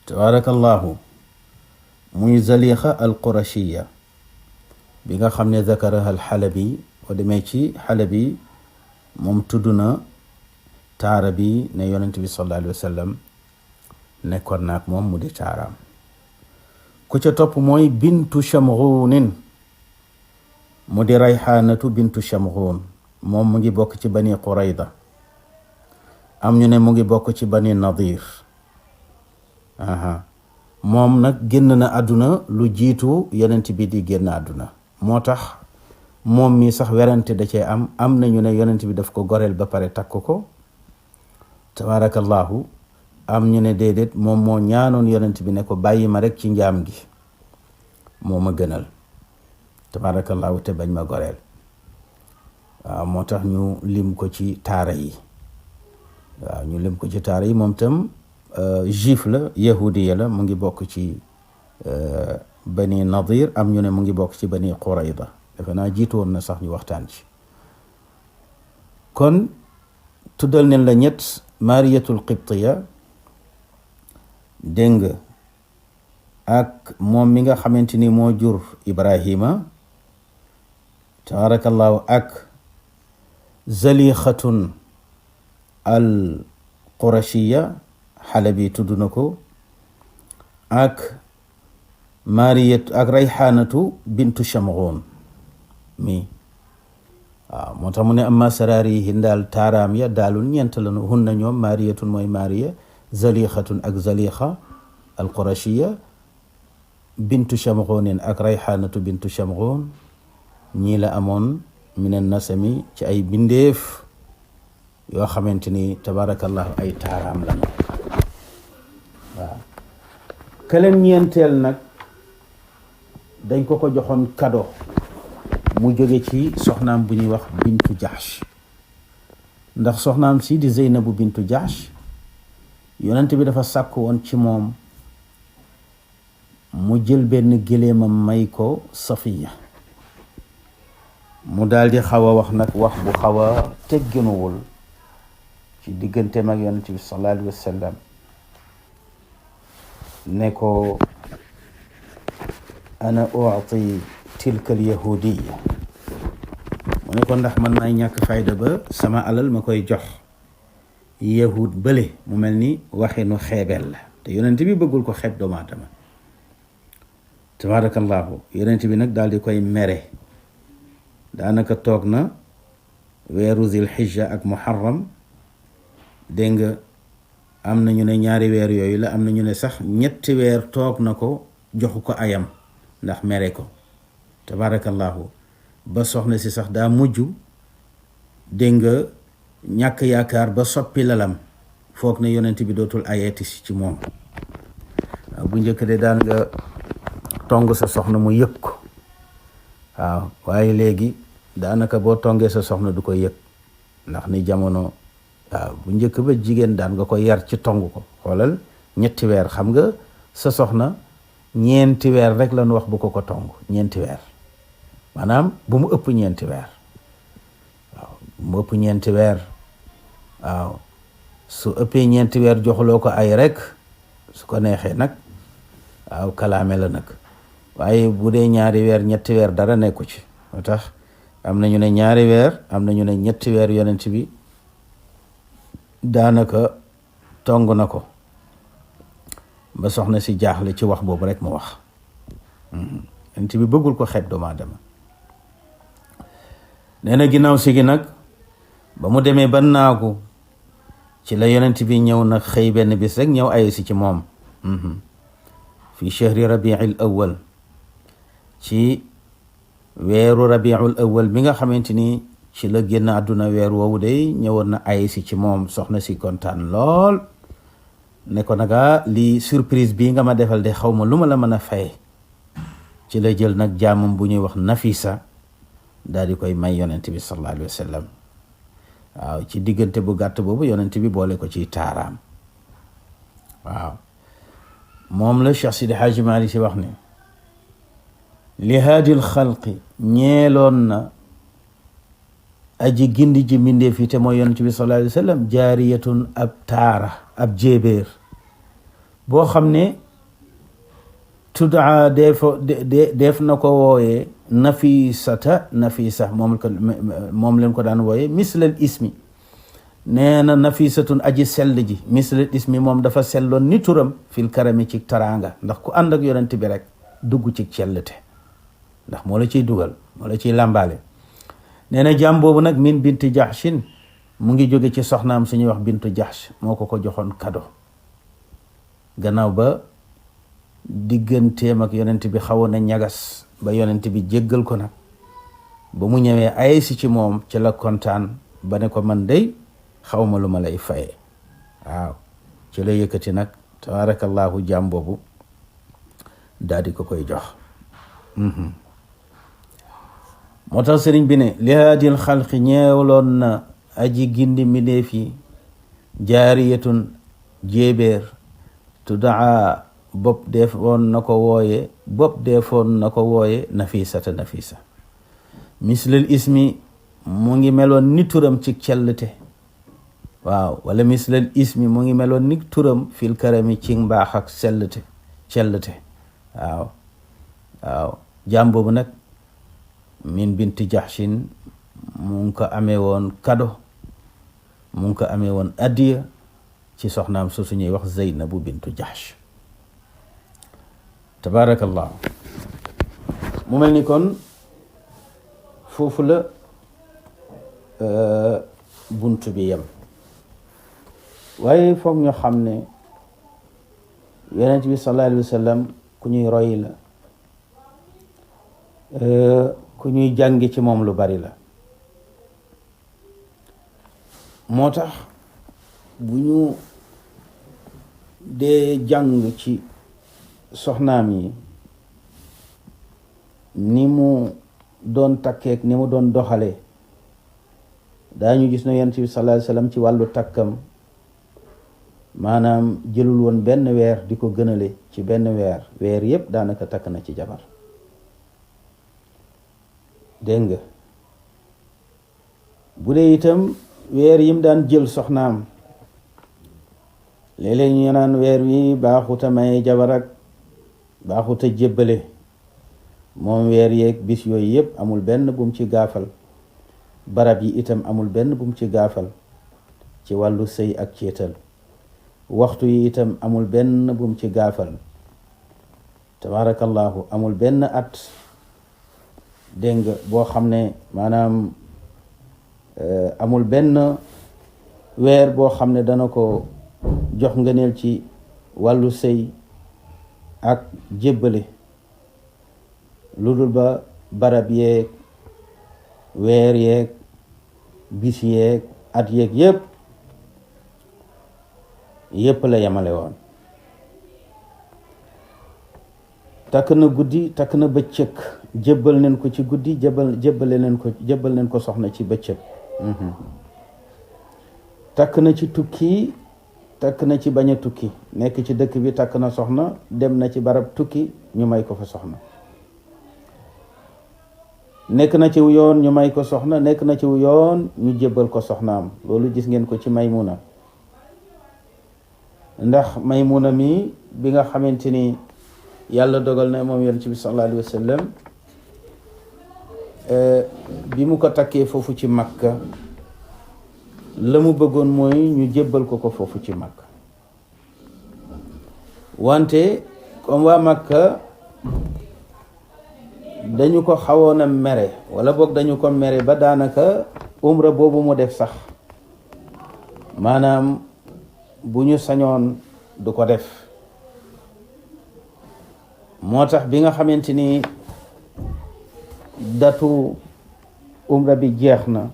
tabarakallahu muy zaliixa al qurashiya bi nga xam ne zakaraha al xalabi boo demee ci xalabi moom tudd na taara bi ne yonent bi sallallahu alayhi wa sallam nekkoon naak moom mu di taaraam. ku ca topp mooy bintu shamghunin mu di rayxaanatu bintu shamghun moom mu ngi bokk ci bani qurayda am ñu ne mu ngi bokk ci bani nadir. moom nag génn na àdduna lu jiitu yonent bi di génn àdduna moo tax moom mi sax werante da cee am nañu ne yonent bi daf ko goreel ba pare takk ko tabarakallahu am ñu ne déedéet moom moo ñaanoon yonent bi ne ko bàyyi ma rek ci njaam gi moo ma gënal tabarakallahu te bañ ma goreel. waaw moo tax ñu lim ko ci taara yi moom tam juif la yahudiya la mu ngi bokk ci bani nadir am ñu ne mu ngi bokk ci bani qurayda defe naa jiitoon na sax ñu waxtaan ci. kon tuddal nañ la ñett mariyatul qibtiya dégg nga ak moom mi nga xamante ni moo jur ibrahima tabarakallahu ak zaliixatun al qurashiya xalabi tudd na ko ak mariyatu ak rayxaanatu bintu shamghun mi waaw moo tax mu ne amma saraarihi ndaal taaraam ya daalul ñeent lanu hunna ñoom mariyatun mooy mariya, zaliixatun ak zaliixa al qurashiya, bintu shamghunin ak rayxaanatu bintu shamghun. ñii la amoon minan nasami ci ay bindeef yoo xamante ni tabarakallahu ay taaraam lañu. waaw keleen ñeenteel nag dañ ko joxoon cadeau mu jóge ci soxnaam bu ñuy wax bintu Jahsh, ndax soxnaam si di Zeynabu bintu Jahsh yonent bi dafa sàkk woon ci moom mu jël benn géléemam may ko Safiya. mu daal di xaw a wax nag wax bu xaw a tegginuwul ci digganteem ak yonent bi sallallahu alayhi wa sallam ne ko ana u'ti tilka al yahudiya, mu ne ko ndax man maay ñàkk fayda ba sama alal ma koy jox yahud bële. mu mel ni waxinu xeebel la te yonent bi bëggul ko xeeb doomu aadama tabarakallahu. yonent bi nag daal di koy mere. daanaka toog na weeru zil xijja ak muharram dégg nga am na ñu ne ñaari weer yooyu la, am na ñu ne sax ñetti weer toog na ko joxu ko ayam ndax mere ko tabarakallahu. ba soxna si sax daa mujj dégg nga ñàkk yaakaar ba soppi lalam foog ne yonent bi dootul ayeeti si ci moom. bu njëkk de daan nga tong sa soxna mu yëg ko waaw, waaye léegi daanaka boo tongee sa soxna du ko yëg ndax ni jamono. waaw bu njëkk ba jigéen daan nga ko yar ci tong ko. xoolal ñetti weer, xam nga sa soxna ñeenti weer rek lañu wax bu ko tong, ñeenti weer, maanaam bu mu ëpp ñeenti weer. waaw bu mu ëpp ñeenti weer waaw su ëppee ñeenti weer joxuloo ko ay rek su ko neexee nag waaw kalaame la nag, waaye bu dee ñaari weer ñetti weer dara nekku ci. moo tax am na ñu ne ñaari weer, am na ñu ne ñetti weer yonent bi daanaka tong na ko ba soxna si jaaxle ci wax boobu rek mu wax. yonent bi bëggul ko xeeb doomu aadama. nee na ginnaaw si gi nag ba mu demee ba naagu ci la yonent bi ñëw nag xëy benn bis rek ñëw ay si ci moom fi chahri rabiil awal, ci weeru rabiul awal bi nga xamante ni ci la génn àdduna. weer woowu day ñëwoon na ay si ci moom. soxna si kontaan lool ne ko naga lii surprise bii nga ma defal de xaw ma lu ma la mën a fay. ci la jël nag jaamam bu ñuy wax Nafisa daal di koy may yonent bi sallallahu alayhi wa sallam. waaw ci diggante bu gàtt boobu yonent bi boole ko ci taaraam. waaw moom la Cheikh Sidi Hadji Malick si wax ne li haadil xalqi ñeeloon na aji gindi ji mbindeef yi te mooy yonent bi sallallahu alayhi wa sallam jaariyatun ab taara, ab jéebéer boo xam ne tudaa def na ko wooyee nafisa moom leen ko daan wooyee mislal ismi. nee na nafisatun aji sell ji, mislal ismi moom dafa selloon ni turam fil karami ci taraanga, ndax ku ànd ak yonent bi rek dugg ci cellte, ndax moo la ciy dugal, moo la ciy làmbaale. nee na jaam boobu nag min binti Jahshin mu ngi jóge ci soxnaam suñuy wax bintu Jahsh, moo ko joxoon kado gannaaw ba digganteem ak yonent bi xawoon na ñagas ba yonent bi jéggal ko nag. ba mu ñëwee ay si ci moom ci la kontaan ba ne ko man day xawma lu ma lay faye. waaw ci la yëkkati nag tabarakallahu jaam boobu daal di ko koy jox. moo tax sëriñ bi ne li haadil xalqi ñeewloon na aji gindi mbindeef yi jaariyatun jéebéer tudaa bopp defoon na ko wooye nafisata nafisa. mislal ismi mu ngi meloon ni turam ci cellte. waaw wala mislal ismi mu ngi meloon ni turam fil karami ci mbaax ak cellte. waaw jaam boobu nag min binti Jahshin mu ngi ko amee woon kado, mu ngi ko amee woon addiya ci soxnaam su ñuy wax Zeynabu bintu Jahsh. tabarakallah. mu mel ni kon foofu la buntu bi yem, waaye foog ñu xam ne yonent bi sallallahu alayhi wa sallam ku ñuy roy la, ku ñuy jàngi ci moom lu bari la. moo tax bu ñu dee jàng ci soxnaam yi ni mu doon takkeek ni mu doon doxalee, daañu gis ne yonent bi sallallahu alayhi wa sallam ci wàllu takkam maanaam jëlul woon benn weer di ko gënale ci benn weer yépp daanaka takk na ci jabar. dégg nga bu dee itam weer yim daan jël soxnaam, léeg-léeg ñu naan weer wi baaxuta may jabar ak baaxuta jébbale, moom weer yeeg bis yooyu yépp amul benn bum ci gaafal. barab yi itam amul benn bum ci gaafal ci wàllu sëy ak céetal. waxtu yi itam amul benn bum ci gaafal. tabarakallahu amul benn at dégg nga boo xam ne maanaam amul benn weer boo xam ne dana ko jox ngëneel ci wàllu sëy ak jébbale, lu dul ba barab yeeg weer yeeg bis yeeg at yeeg yépp la yemale woon. takk na guddi, takk na bëccëg, jébbal neen ko ci guddi, jébbal neen ko soxna ci bëccëg. takk na ci tukki, takk na ci bañ a tukki, nekk ci dëkk bi takk na soxna, dem na ci barab tukki ñu may ko fa soxna. nekk na ci yoon ñu may ko soxna, nekk na ci yoon ñu jébbal ko soxnaam. loolu gis ngeen ko ci Maymuna. ndax Maymuna mi bi nga xamante ni yàlla dogal na moom yonent bi sallallahu alayhi wa sallam bi mu ko takkee foofu ci Makka, la mu bëggoon mooy ñu jébbal ko foofu ci Makka. wante comme waa Makka dañu ko xawoon a mere, wala boog dañu ko mere ba daanaka umra boobu mu def sax maanaam bu ñu sañoon du ko def. moo tax bi nga xamante ni datu umra bi jeex na,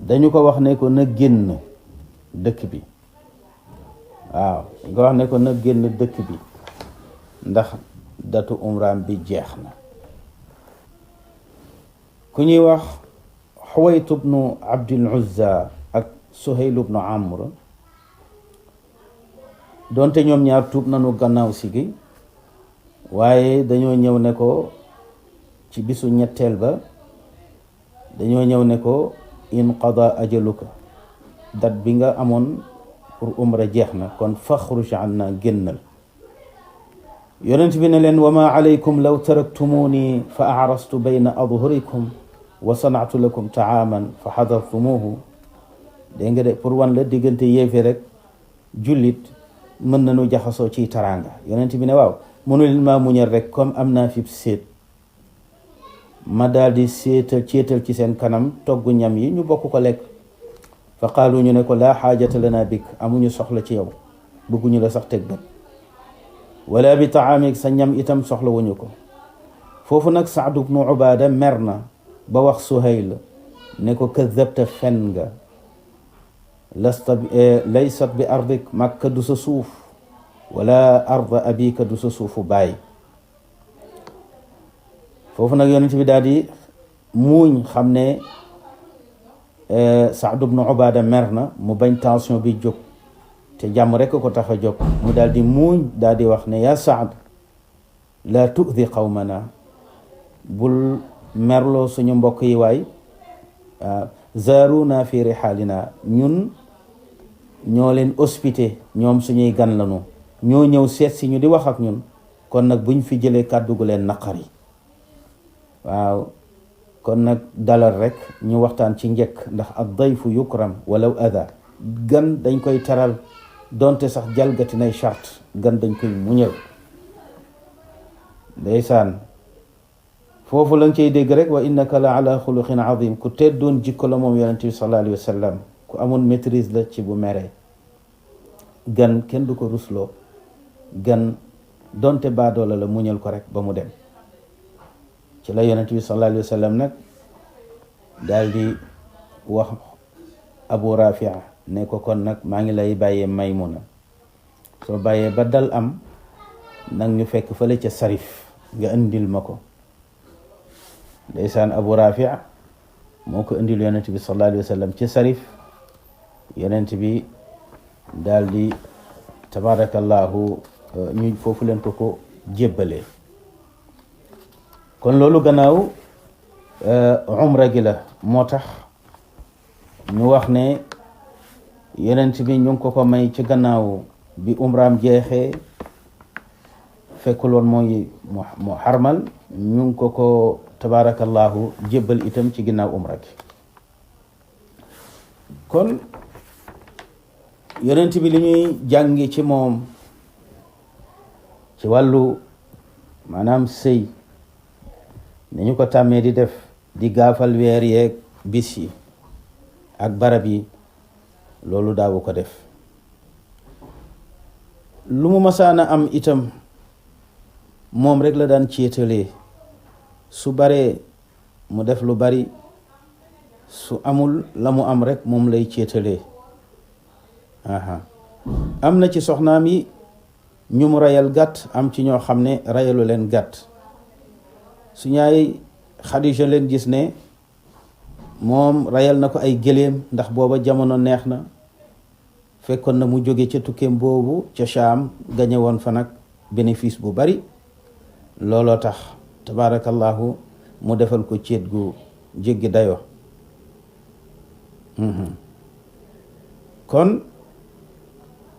dañu ko wax ne ko na génn dëkk bi. waaw dañu ko wax ne ko na génn dëkk bi ndax datu umraam bi jeex na. ku ñuy wax Xuwayt ibnu Abdul Uzza ak Suhayl ibnu Amr, doonte ñoom ñaar tuub nañu gannaaw si gi, waaye dañoo ñëw ne ko ci bisu ñetteel ba, dañoo ñëw ne ko in qada ajaluka, dat bi nga amoon pour umra jeex na, kon faxruj anna, génnal. yonent bi ne leen wa ma alaykum law taraktumuni fa a'rastu bayna adhurikum wa sana'tu lakum ta'aman fa hadartumuhu. dégg nga de, pour wan la diggante yéefe rek jullit mën nañu jaxasoo ci taraanga. yonent bi ne waaw, mënu leen maa muñal rek comme am naa fi séet, ma daal di ceetal ci seen kanam togg ñam yi ñu bokk ko lekk. fa qaalu, ñu ne ko laa xaajata lana bik, amuñu soxla ci yow, bëgguñu la sax teg bët. wala bi taamik, sa ñam itam soxla wuñu ko. foofu nag Saad ibnu Ubaada mer na ba wax Suhayl ne ko kadabta, fen nga, laysat bi ardik, Makka du sa suuf, wala arda abika, du sa suufu baay. foofu nag yonent bi daal di muuñ, xam ne Saad ibnu Ubaada mer na, mu bañ tension bi jóg, te jàmm rekk ko tax a jóg. mu daal di muuñ, daal di wax ne yaa Saad, laa tu'di qawmana, bul merloo suñu mbokk yi waay. zaaruna fi rihaalina, ñun ñoo leen hospité, ñoom suñuy gan lañu, ñoo ñëw seet si ñu di wax ak ñun, kon nag buñ fi jëlee kàddu gu leen naqari. waaw kon nag dalal rek ñu waxtaan ci njëkk, ndax ad dayfu yukram walaw ada, gan dañ koy teral donte sax jalgati nay charte, gan dañ koy muñal. ndeysaan, foofu la nga cay dégg rek wa innaka la ala xuluqin azim, ku teddoon jikko la moom yonent bi sallallahu alayhi wa sallam, ku amoon maîtrise la ci bu mere. gan kenn du ko rusloo, gan donte baadoola la muñal ko rek ba mu dem. ci la yonent bi sallallahu alayhi wa sallam nag daal di wax Abu Rafia ne ko kon nag maa ngi lay bàyyee Maymuna, soo bàyyee ba dal am nag ñu fekk fële ca Sarif nga indil ma ko. ndeysaan Abu Rafia moo ko indil yonent bi sallallahu alayhi wa sallam ci Sarif. yonent bi daal di tabarakallahu ñu foofu leen ko jébbalee. kon loolu gannaaw umra gi la, moo tax ñu wax ne yonent bi ñu ngi ko may ci gannaaw bi umraam jeexee, fekkuloon mooy mu xarmal, ñu ngi ko tabarakallahu jébbal itam ci ginnaaw umra gi. kon yonent bi li ñuy jàngi ci moom ci wàllu maanaam sëy, ni ñu ko tàmmee di def, di gaafal weer yeeg bis yi ak barab yi, loolu daawu ko def. lu mu masaana am itam moom rek la daan céetalee. su baree mu def lu bari, su amul la mu am rek moom lay céetalee. am na ci soxnaam yi ñu mu rayal gàtt, am ci ñoo xam ne rayalu leen gàtt. su ñaay Xadija leen gis ne moom rayal na ko ay gëléem, ndax booba jamono neex na, fekkoon na mu jóge ca tukkeem boobu ca Shaam, gañe woon fa nag bénéfice bu bari. looloo tax tabaarakallahu mu defal ko céet gu jéggi dayoo. kon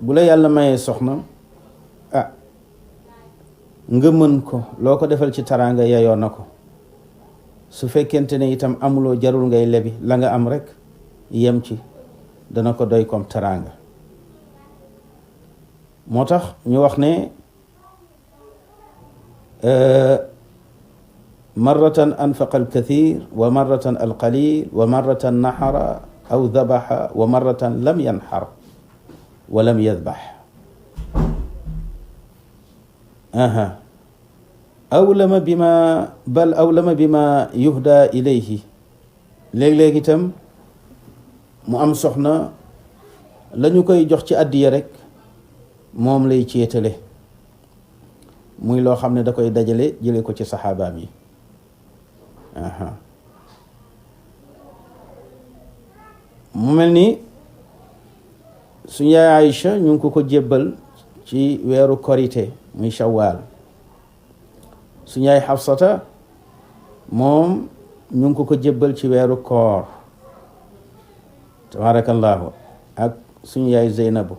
bu la yàlla mayee soxna nga mën ko loo ko defal ci taraanga yeyoo na ko. su fekkente ne itam amuloo jarul ngay lebi la nga am rek yem ci dana ko doy comme taraanga. moo tax ñu wax ne marratan anfaqa alkathir wa marratan alqalil wa marratan naxara aw dabaxa wa marratan lam yanxar wa lam yadbax. awlama bima bal awlama bima yuhda ilayhi. léeg-léeg itam mu am soxna la ñu koy jox ci àddiya rek moom lay céetale, muy loo xam ne da koy dajale jële ko ci saxaabaam yi. mu mel ni suñu yaay Aïcha ñu ngi ko jébbal ci weeru korite muy shawaal. suñu yaay Xafsata moom ñu ngi ko jébbal ci weeru koor tabarakallahu, ak suñu yaay Zeynabu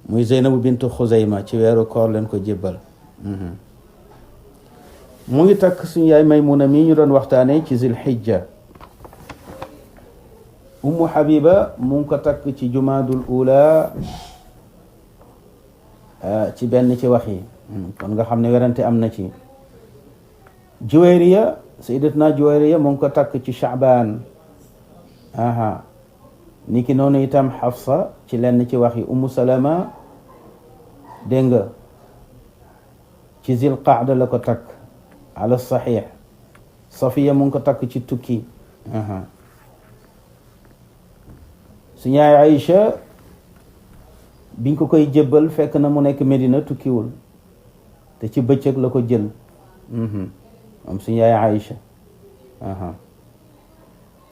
muy Zeynabu bintu Xuzayma ci weeru koor leen ko jébbal. mu ngi takk suñu yaay Maymuna mii ñu doon waxtaane ci Zilhijja. Ummu Habiba mu ngi ko takk ci Jumaadul Ula ci benn ci wax yi, kon nga xam ne werante am na ci. Juwayriya, sayyidatuna Juwayriya mu ngi ko takk ci Sha'ban. niki noonu itam Xafsa ci lenn ci wax yi. Ummu Salama dégg nga ci Zilqaada la ko takk ala saxiix. Safiya mu ngi ko takk ci tukki. suñu yaay Aïcha biñ ko koy jébbal fekk na mu nekk Medina, tukkiwul, te ci bëccëg la ko jël moom suñu yaay Aïcha.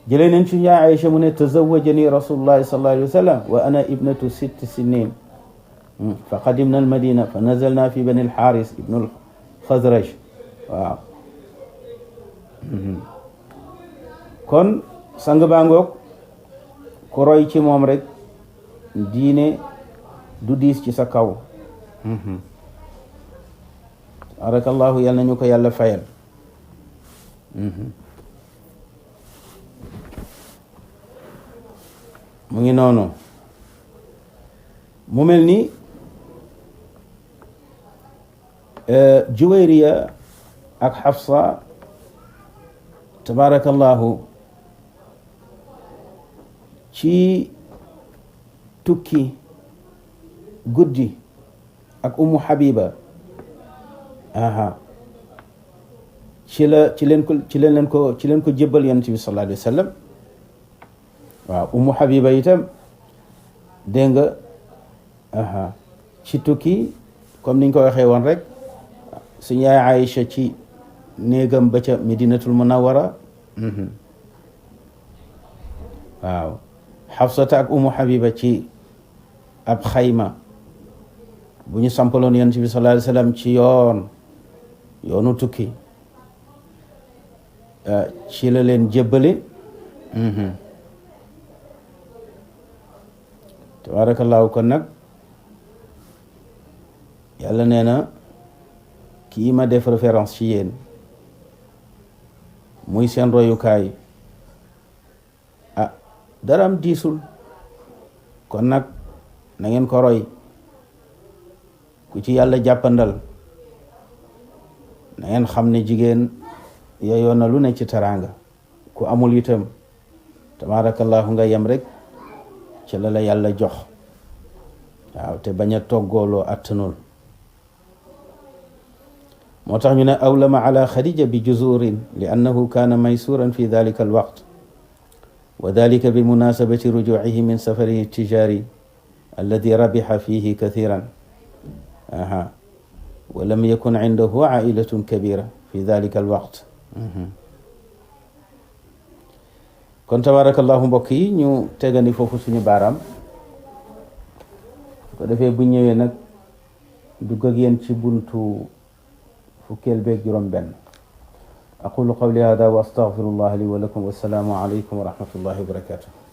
jëlee nañ suñu yaay Aïcha mu ne tazawwajani rasulullahi sallallahu alayhi wa sallam wa ana ibnatu 6 sinin fa qadimna al madina fa nazalna fi bani al Haris ibnu al Xazraj. waaw kon sang baa ngoog, ku roy ci moom rek diine du diis ci sa kaw. barakallahu, yal nañu ko yàlla fayal. mu ngi noonu. mu mel ni Juwayriya ak Xafsa tabarakallahu ci tukki guddi ak Ummu Habiba ci leen ko jébbal Yonent bi sallallahu alayhi wa sallam. waaw Ummu Habiba itam dégg nga ci tukki comme niñ ko waxee woon rek, suñu yaay Aïcha ci néegam ba ca Medinatul Munawwara. waaw Xafsata ak Ummu Habiba ci ab xayma bu ñu sampaloon Yonent bi sallallahu alayhi wa sallam ci yoonu tukki, ci la leen jébbale. tabarakallahu, kon nag yàlla nee na kii ma def référence ci yéen muy seen royukaay, daraam diisul, kon nag na ngeen ko roy. ku ci yàlla jàppandal na ngeen xam ne jigéen yeyoo na lu ne ci teraanga. ku amul itam tabarakallahu nga yem rek ci la yàlla jox. waaw te bañ a toggooloo attanul. moo tax ñu ne awlama ala Xadija bi juzurin li annahu kaana maysuran fi dalika alwaqt wa dalika bi munasabati rujucihi min safarihi tijari alladi rabixa fihi kathiran. wa lam yakun cindahu cailatun kabira fi dalika alwaqt. kon tabarakallahu mbokk yi, ñu tegandi foofu suñu baaraam, ko defee bu ñëwee nag dugg ak yéen ci buntu fukkeel beeg juróom benn. aqulu qawli hada wa astaghfirullah li wa lakum, wassalaamu alaykum wa rahmatullahi wa barakatuh.